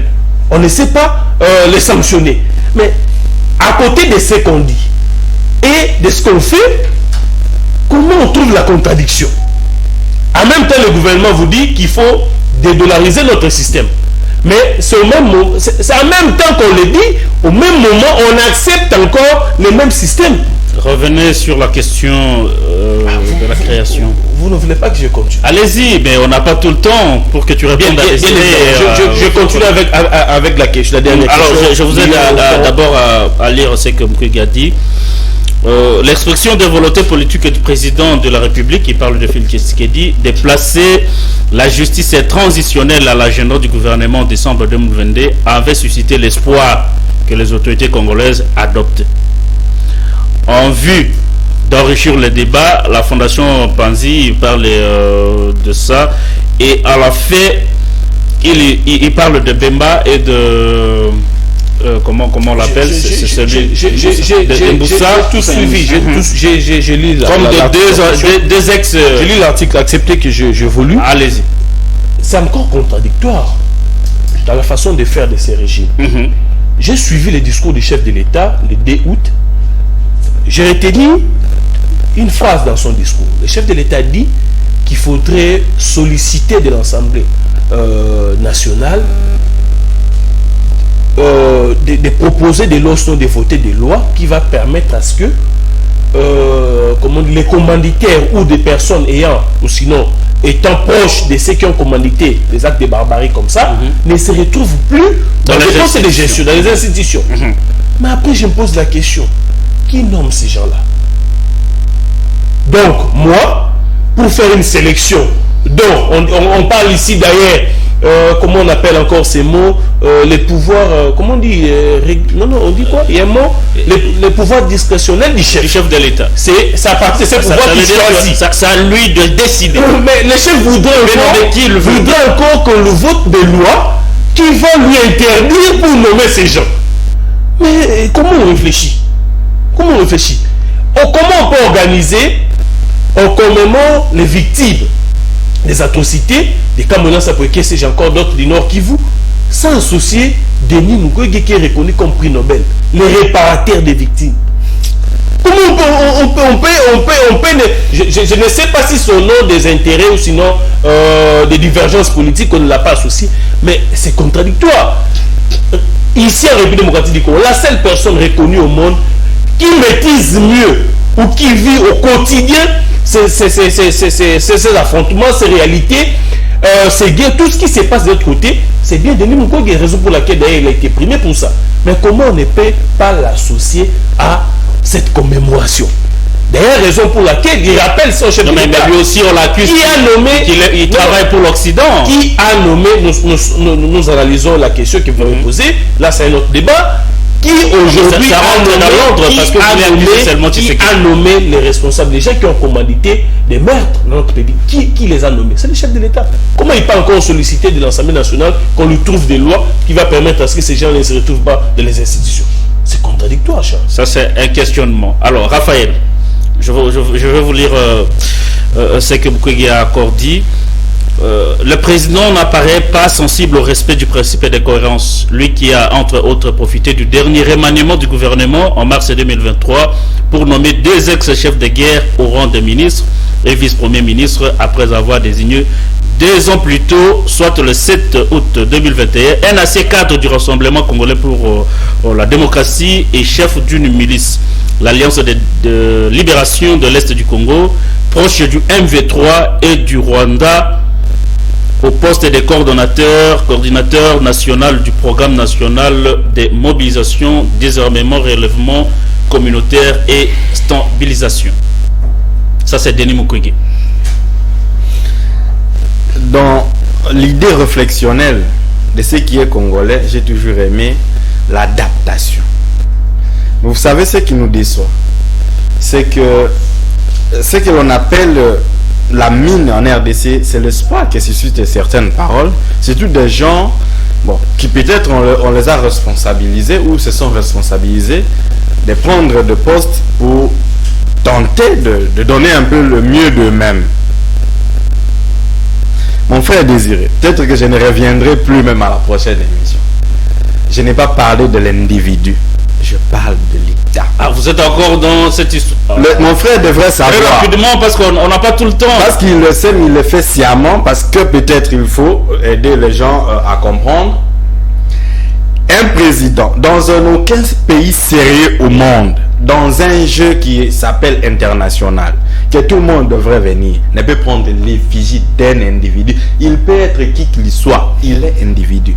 On ne sait pas les sanctionner. Mais à côté de ce qu'on dit et de ce qu'on fait, comment on trouve la contradiction? En même temps, le gouvernement vous dit qu'il faut dédollariser notre système. Mais c'est en même temps qu'on le dit, au même moment, on accepte encore le même système. Revenez sur la question de la création. Vous ne voulez pas que je continue? Allez-y, mais on n'a pas tout le temps pour que tu répondes à je continue avec la question. La dernière question. Alors, je vous aide d'abord à lire ce que Mkwege a dit. L'expression de volonté politique du président de la République, qui parle de Félix Tshisekedi, de placer la justice transitionnelle à l'agenda du gouvernement en décembre 2022 avait suscité l'espoir que les autorités congolaises adoptent. En vue d'enrichir le débat, la Fondation Panzi parle de ça, et à la fin il parle de Bemba et de comment on l'appelle, c'est celui de Mboussa. J'ai tout suivi, j'ai lu comme deux ex. J'ai lu l'article, accepté que je voulu. Allez-y. C'est encore contradictoire dans la façon de faire de ces régimes. J'ai suivi le discours du chef de l'État le 2 août. J'ai retenu une phrase dans son discours. Le chef de l'État dit qu'il faudrait solliciter de l'Assemblée nationale de proposer des lois, de voter des lois qui va permettre à ce que les commanditaires ou des personnes ayant, ou sinon étant proches de ceux qui ont commandité des actes de barbarie comme ça, ne se retrouvent plus dans les conseils de gestion, dans les institutions. Mais après, je me pose la question, qui nomme ces gens-là? Donc, moi, pour faire une sélection, dont on parle ici d'ailleurs, comment on appelle encore ces mots, les pouvoirs, comment on dit, on dit quoi? Il y a un mot, les pouvoirs discrétionnels du chef de l'État. C'est ça appartient, c'est pouvoir qui choisit. C'est à lui de décider. Mais le chef voudrait encore qu'on le vote des lois qui vont lui interdire pour nommer ces gens. Mais comment on réfléchit? Comment on réfléchit? Comment on peut organiser, on commémore les victimes des atrocités des Camerounais Sapouéké, c'est encore d'autres du Nord Kivu, sans associer Denis Mukwege qui est reconnu comme prix Nobel, les réparateurs des victimes. Comment on peut je ne sais pas si son nom des intérêts ou sinon des divergences politiques, on ne l'a pas associé, mais c'est contradictoire. Ici en République démocratique du Congo, la seule personne reconnue au monde qui maîtrise mieux ou qui vit au quotidien ces affrontements, ces réalités, ces guerres, tout ce qui se passe de l'autre côté, c'est bien Denis Mukwege, raison pour laquelle d'ailleurs il a été primé pour ça. Mais comment on ne peut pas l'associer à cette commémoration? D'ailleurs, raison pour laquelle il rappelle son chef de l'État. Mais lui aussi, on l'accuse. Qui a nommé. Il travaille pour l'Occident. Qui a nommé. Nous analysons la question que vous avez posée. Là, c'est un autre débat. Qui aujourd'hui a nommé les responsables, les gens qui ont commandité des meurtres dans notre pays? Qui les a nommés? C'est le chef de l'État. Comment il peut encore solliciter de l'Assemblée nationale qu'on lui trouve des lois qui va permettre à ce que ces gens ne se retrouvent pas dans les institutions? C'est contradictoire, Charles. Ça, c'est un questionnement. Alors, Raphaël, je vais vous lire ce que Mukwege a encore dit. Le président n'apparaît pas sensible au respect du principe de cohérence. Lui qui a, entre autres, profité du dernier remaniement du gouvernement en mars 2023 pour nommer 2 ex-chefs de guerre au rang de ministre et vice-premier ministre après avoir désigné 2 ans plus tôt, soit le 7 août 2021, un ancien cadre du Rassemblement congolais pour la démocratie et chef d'une milice, l'Alliance de libération de l'Est du Congo, proche du MV3 et du Rwanda, au poste de coordinateur national du programme national de mobilisation, désarmement, relèvement communautaire et stabilisation. Ça, c'est Denis Mukwege. Dans l'idée réflexionnelle de ce qui est congolais, j'ai toujours aimé l'adaptation. Vous savez ce qui nous déçoit, c'est que ce que l'on appelle la mine en RDC, c'est l'espoir qui suscite certaines paroles. C'est tous des gens qui peut-être on les a responsabilisés ou se sont responsabilisés de prendre des postes pour tenter de donner un peu le mieux d'eux-mêmes. Mon frère Désiré, peut-être que je ne reviendrai plus même à la prochaine émission. Je n'ai pas parlé de l'individu, je parle de l'État. Ah, vous êtes encore dans cette histoire. Mon frère devrait savoir. Très rapidement, parce qu'on n'a pas tout le temps. Parce qu'il le sait, mais il le fait sciemment, parce que peut-être il faut aider les gens à comprendre. Un président, dans aucun pays sérieux au monde, dans un jeu qui s'appelle international, que tout le monde devrait venir, ne peut prendre l'effigie d'un individu. Il peut être qui qu'il soit, il est individu.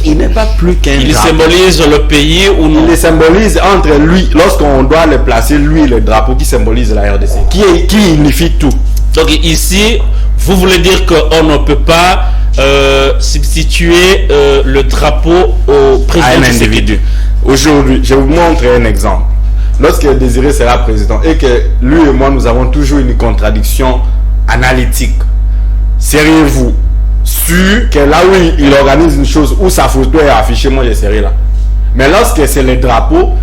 Il n'est pas plus qu'un Il symbolise le pays ou non? Il le symbolise entre lui, lorsqu'on doit le placer, lui, le drapeau qui symbolise la RDC, qui unifie tout. Donc ici, vous voulez dire qu'on ne peut pas substituer le drapeau au président à un individu. Aujourd'hui, je vous montre un exemple. Lorsque Désiré sera président et que lui et moi, nous avons toujours une contradiction analytique, seriez-vous sûr que là où il organise une chose où sa photo est affichée, moi je serai là? Mais lorsque c'est le drapeau,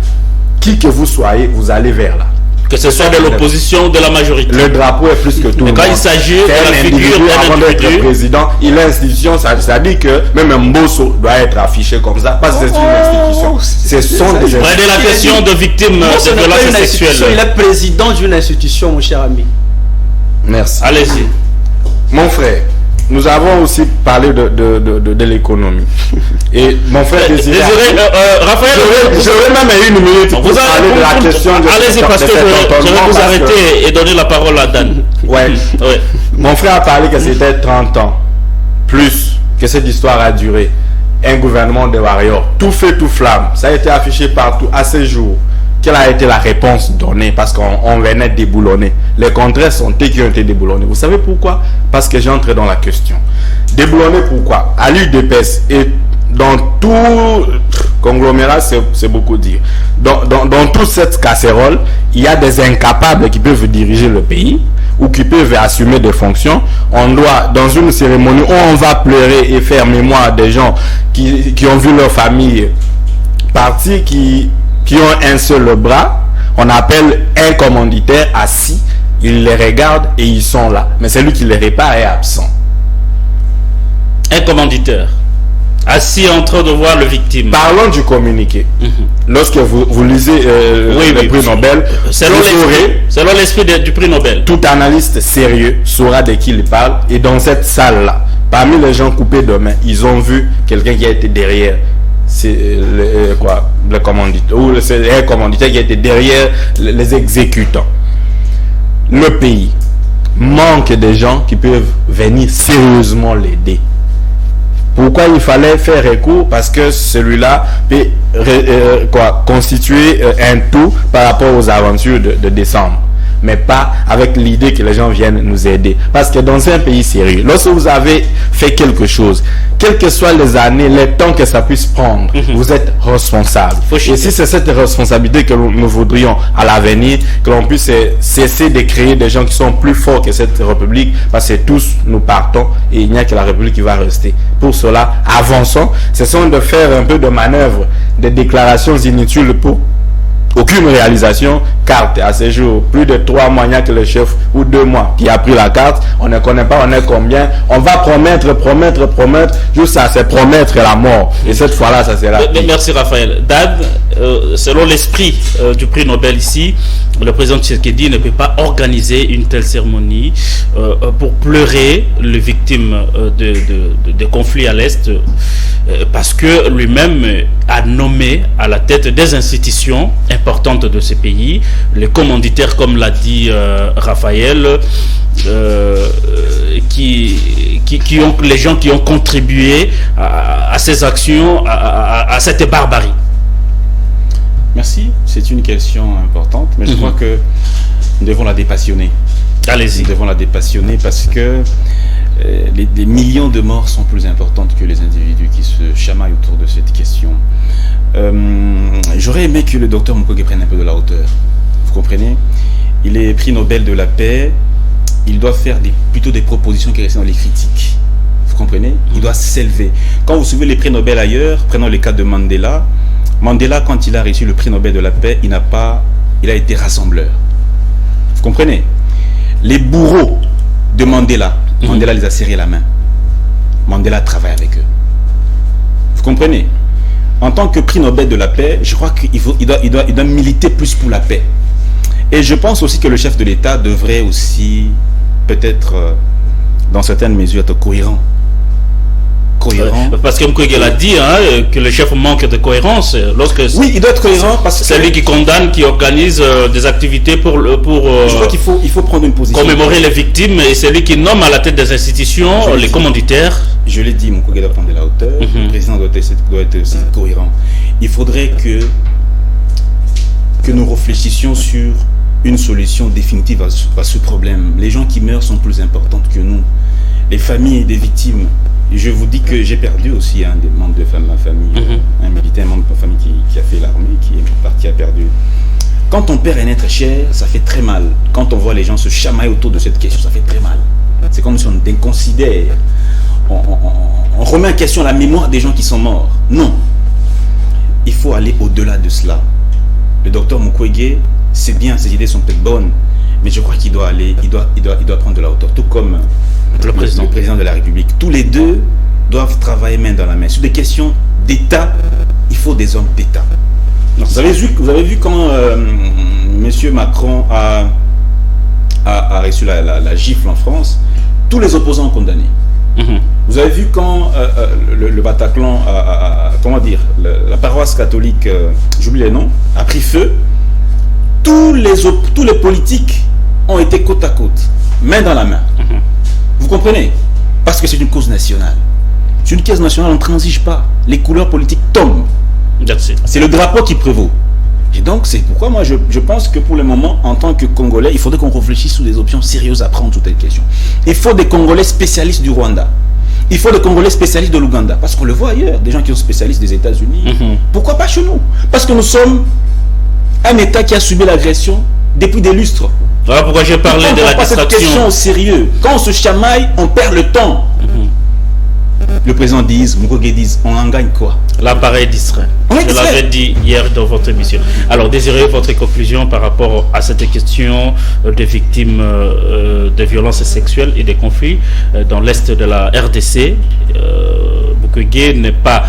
qui que vous soyez, vous allez vers là. Que ce soit de l'opposition ou de la majorité. Le drapeau est plus que tout. Mais quand il s'agit de la figure avant d'être président, il est institution, ça dit que même un Mbosso doit être affiché comme ça, parce que c'est une institution. Ce sont des institutions. Prenez la question de victimes de violences sexuelles. Il est président d'une institution, mon cher ami. Merci. Allez-y. Mon frère, nous avons aussi parlé de l'économie. Et mon frère Désiré... Désolé, Raphaël... J'aurais même eu une minute pour parler de la question de... Allez-y, parce que je vais vous arrêter et donner la parole à Dan. Ouais. Mon frère a parlé que c'était 30 ans, plus, que cette histoire a duré. Un gouvernement de warriors, tout feu, tout flamme. Ça a été affiché partout à ce jour. Quelle a été la réponse donnée? Parce qu'on venait déboulonner. Les contraires sont eux qui ont été déboulonnés. Vous savez pourquoi? Parce que j'entre dans la question. Déboulonner pourquoi? À l'UDPS et dans tout conglomérat, c'est beaucoup dire. Dans toute cette casserole, il y a des incapables qui peuvent diriger le pays ou qui peuvent assumer des fonctions. On doit, dans une cérémonie où on va pleurer et faire mémoire des gens qui ont vu leur famille partir, qui ont un seul bras, on appelle un commanditaire assis, il les regarde et ils sont là. Mais celui qui les répare est absent. Un commanditaire assis en train de voir le victime. Parlons du communiqué. Lorsque vous lisez le prix Nobel, selon l'esprit du prix Nobel, tout analyste sérieux saura de qui il parle. Et dans cette salle-là, parmi les gens coupés de main, ils ont vu quelqu'un qui a été derrière. C'est le commanditaire, ou un commanditaire qui a été derrière les exécutants. Le pays manque de gens qui peuvent venir sérieusement l'aider. Pourquoi il fallait faire recours? Parce que celui-là peut constituer un tout par rapport aux aventures de décembre. Mais pas avec l'idée que les gens viennent nous aider. Parce que dans un pays sérieux, lorsque vous avez fait quelque chose, quelles que soient les années, les temps que ça puisse prendre, vous êtes responsable. Et si c'est cette responsabilité que nous voudrions à l'avenir, que l'on puisse cesser de créer des gens qui sont plus forts que cette République, parce que tous nous partons et il n'y a que la République qui va rester. Pour cela, avançons. Cessons de faire un peu de manœuvres, de déclarations inutiles pour aucune réalisation. Carte à ce jour, plus de 3 mois, il n'y a que le chef ou 2 mois qui a pris la carte. On ne connaît pas, on est combien. On va promettre, jusqu'à se promettre la mort. Et cette fois-là, ça sera... Merci Raphaël. Dad, selon l'esprit du prix Nobel ici, le président Tshisekedi ne peut pas organiser une telle cérémonie pour pleurer les victimes de conflits à l'Est, parce que lui-même a nommé à la tête des institutions importantes de ce pays les commanditaires, comme l'a dit Raphaël, les gens qui ont contribué à ces actions, à cette barbarie. Merci, c'est une question importante, mais je crois que nous devons la dépassionner. Allez-y. Nous devons la dépassionner parce que les millions de morts sont plus importantes que les individus qui se chamaillent autour de cette question. J'aurais aimé que le docteur Mukwege prenne un peu de la hauteur. Vous comprenez? Il est prix Nobel de la paix. Il doit faire plutôt des propositions qui restent dans les critiques. Vous comprenez? Il doit s'élever. Quand vous suivez les prix Nobel ailleurs, prenons le cas de Mandela. Mandela, quand il a reçu le prix Nobel de la paix, il a été rassembleur. Vous comprenez? Les bourreaux de Mandela, Mandela les a serrés la main. Mandela travaille avec eux. Vous comprenez? En tant que prix Nobel de la paix, je crois qu'il doit militer plus pour la paix. Et je pense aussi que le chef de l'État devrait aussi, peut-être, dans certaines mesures, être cohérent. Parce que Mukwege l'a dit, que le chef manque de cohérence. Oui, il doit être cohérent parce que c'est lui qui condamne, qui organise des activités pour je crois qu'il faut prendre une position. Commémorer les victimes, et c'est lui qui nomme à la tête des institutions les commanditaires. Je l'ai dit, Mukwege doit prendre de la hauteur. Le président doit être aussi cohérent. Il faudrait que nous réfléchissions sur une solution définitive à ce problème. Les gens qui meurent sont plus importants que nous. Les familles des victimes. Je vous dis que j'ai perdu aussi un des membres de ma famille, un militaire, un membre de ma famille qui a fait l'armée, qui est parti, a perdu. Quand on perd un être cher, ça fait très mal. Quand on voit les gens se chamailler autour de cette question, ça fait très mal. C'est comme si on déconsidère. On remet en question la mémoire des gens qui sont morts. Non. Il faut aller au-delà de cela. Le docteur Mukwege, c'est bien, ses idées sont peut-être bonnes, mais je crois qu'il doit aller, il doit prendre de la hauteur, tout comme le président de la République. Tous les deux doivent travailler main dans la main. Sur des questions d'État, il faut des hommes d'État. Vous avez vu quand M. Macron a reçu la gifle en France, tous les opposants ont condamné. Vous avez vu quand le Bataclan, comment dire, la paroisse catholique, j'oublie les noms, a pris feu, tous les politiques ont été côte à côte, main dans la main. Vous comprenez? Parce que c'est une cause nationale. C'est une cause nationale, on ne transige pas. Les couleurs politiques tombent. C'est le drapeau qui prévaut. Et donc, c'est pourquoi moi, je pense que pour le moment, en tant que Congolais, il faudrait qu'on réfléchisse sur des options sérieuses à prendre toute cette question. Il faut des Congolais spécialistes du Rwanda. Il faut des Congolais spécialistes de l'Ouganda. Parce qu'on le voit ailleurs, des gens qui sont spécialistes des États-Unis. Pourquoi pas chez nous? Parce que nous sommes un État qui a subi l'agression depuis des lustres. Voilà pourquoi j'ai parlé de la distraction. Cette question au sérieux. Quand on se chamaille, on perd le temps. Le président dit, Mukwege dit, on en gagne quoi? L'appareil distrait. Je l'avais dit hier dans votre émission. Alors, désirez votre conclusion par rapport à cette question des victimes de violences sexuelles et des conflits dans l'est de la RDC. Mukwege n'est pas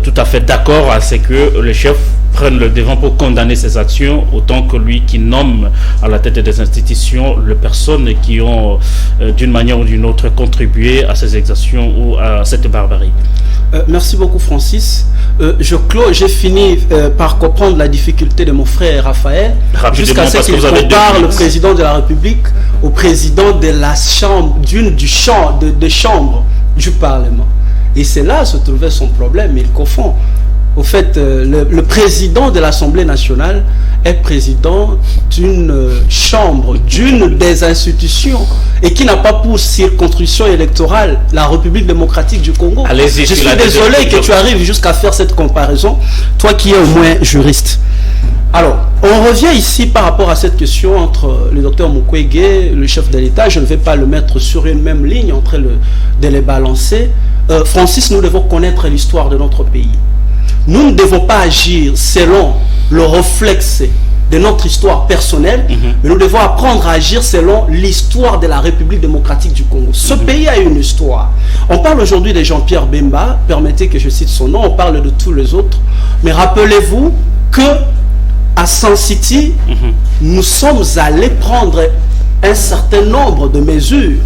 tout à fait d'accord à ce que le chef prenne le devant pour condamner ces actions, autant que lui qui nomme à la tête des institutions les personnes qui ont d'une manière ou d'une autre contribué à ces exactions ou à cette barbarie. Merci beaucoup Francis. J'ai fini par comprendre la difficulté de mon frère Raphaël jusqu'à ce qu'il compare le président de la République au président de la chambre, de chambre du Parlement. Et c'est là se trouvait son problème, il confond. Au fait, le président de l'Assemblée nationale est président d'une chambre, d'une des institutions, et qui n'a pas pour circonscription électorale la République démocratique du Congo. Je suis désolé que tu arrives jusqu'à faire cette comparaison, toi qui es au moins juriste. Alors, on revient ici par rapport à cette question entre le docteur Mukwege, le chef de l'État. Je ne vais pas le mettre sur une même ligne en train de les balancer. Francis, nous devons connaître l'histoire de notre pays. Nous ne devons pas agir selon le réflexe de notre histoire personnelle, mais nous devons apprendre à agir selon l'histoire de la République démocratique du Congo. Ce pays a une histoire. On parle aujourd'hui de Jean-Pierre Bemba, permettez que je cite son nom, on parle de tous les autres, mais rappelez-vous que à Sun City, nous sommes allés prendre un certain nombre de mesures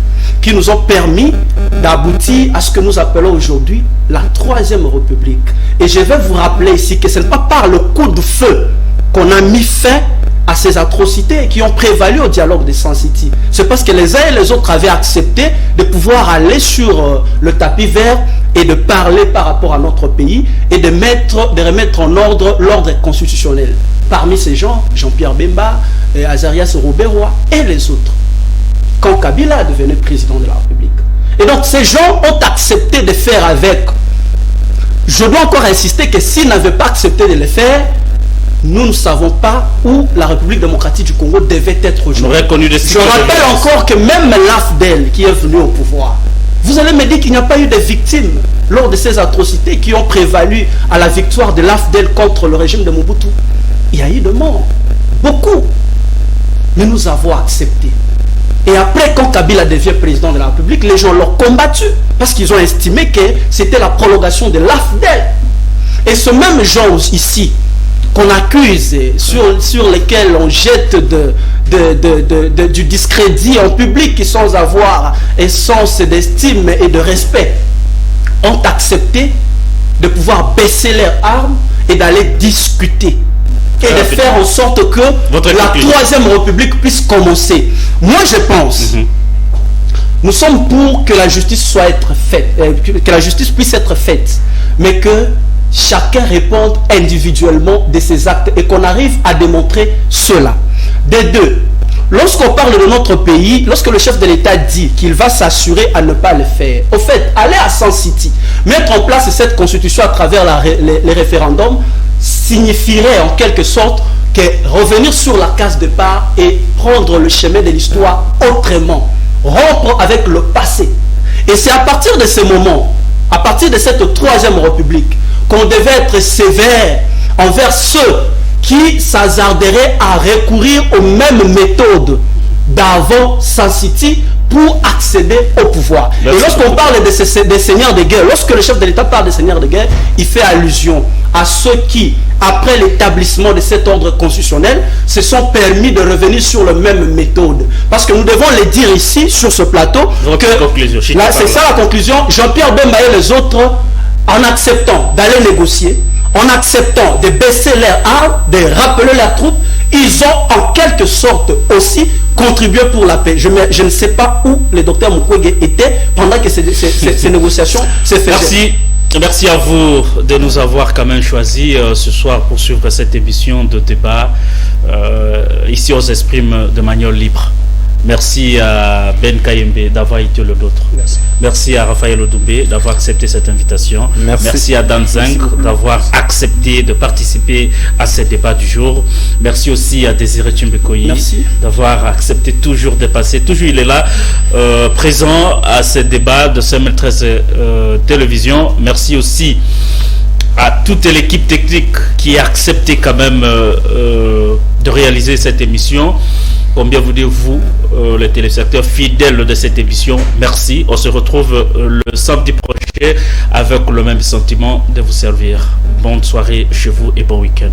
qui nous ont permis d'aboutir à ce que nous appelons aujourd'hui la Troisième République. Et je vais vous rappeler ici que ce n'est pas par le coup de feu qu'on a mis fin à ces atrocités qui ont prévalu au dialogue de Sun City. C'est parce que les uns et les autres avaient accepté de pouvoir aller sur le tapis vert et de parler par rapport à notre pays et de remettre en ordre l'ordre constitutionnel. Parmi ces gens, Jean-Pierre Bemba, Azarias Rouberois et les autres. Quand Kabila est devenu président de la République. Et donc ces gens ont accepté de faire avec. Je dois encore insister que s'ils n'avaient pas accepté de le faire, nous ne savons pas où la République démocratique du Congo devait être aujourd'hui. Je rappelle encore que même l'AFDEL qui est venu au pouvoir, vous allez me dire qu'il n'y a pas eu de victimes lors de ces atrocités qui ont prévalu à la victoire de l'AFDEL contre le régime de Mobutu. Il y a eu de morts, beaucoup. Mais nous avons accepté. Et après, quand Kabila devient président de la République, les gens l'ont combattu parce qu'ils ont estimé que c'était la prolongation de l'AFDEL. Et ce même gens ici, qu'on accuse, sur lesquels on jette du discrédit en public sans avoir essence d'estime et de respect, ont accepté de pouvoir baisser leurs armes et d'aller discuter. Et de faire en sorte que la Troisième République puisse commencer. Moi, je pense, nous sommes pour que la justice que la justice puisse être faite, mais que chacun réponde individuellement de ses actes et qu'on arrive à démontrer cela. Des deux, lorsqu'on parle de notre pays, lorsque le chef de l'État dit qu'il va s'assurer à ne pas le faire, au fait, aller à Sun City, mettre en place cette constitution à travers les référendums, signifierait en quelque sorte que revenir sur la case départ et prendre le chemin de l'histoire autrement, rompre avec le passé. Et c'est à partir de ce moment, à partir de cette Troisième République, qu'on devait être sévère envers ceux qui s'hasarderaient à recourir aux mêmes méthodes d'avant Sun City pour accéder au pouvoir. Et lorsqu'on parle des seigneurs de guerre, lorsque le chef de l'État parle des seigneurs de guerre, il fait allusion à ceux qui, après l'établissement de cet ordre constitutionnel, se sont permis de revenir sur la même méthode. Parce que nous devons le dire ici, sur ce plateau, que c'est ça la conclusion. Jean-Pierre Bemba et les autres, en acceptant d'aller négocier, en acceptant de baisser leurs armes, de rappeler leurs troupes, ils ont en quelque sorte aussi contribué pour la paix. Je ne sais pas où le docteur Mukwege était pendant que ces négociations se faisaient. Merci à vous de nous avoir quand même choisi ce soir pour suivre cette émission de débat. Ici, on s'exprime de manière libre. Merci à Ben Kayembe d'avoir été le nôtre. Merci à Raphaël Odoumbé d'avoir accepté cette invitation. Merci à Dan Zeng d'avoir accepté de participer à ce débat du jour. Merci aussi à Désiré Tchimbekoyi d'avoir accepté toujours de passer. Toujours il est là, présent à ce débat de CML13 Télévision. Merci aussi à toute l'équipe technique qui a accepté quand même de réaliser cette émission. Combien vous dites-vous, les téléspectateurs fidèles de cette émission, merci. On se retrouve le samedi prochain avec le même sentiment de vous servir. Bonne soirée chez vous et bon week-end.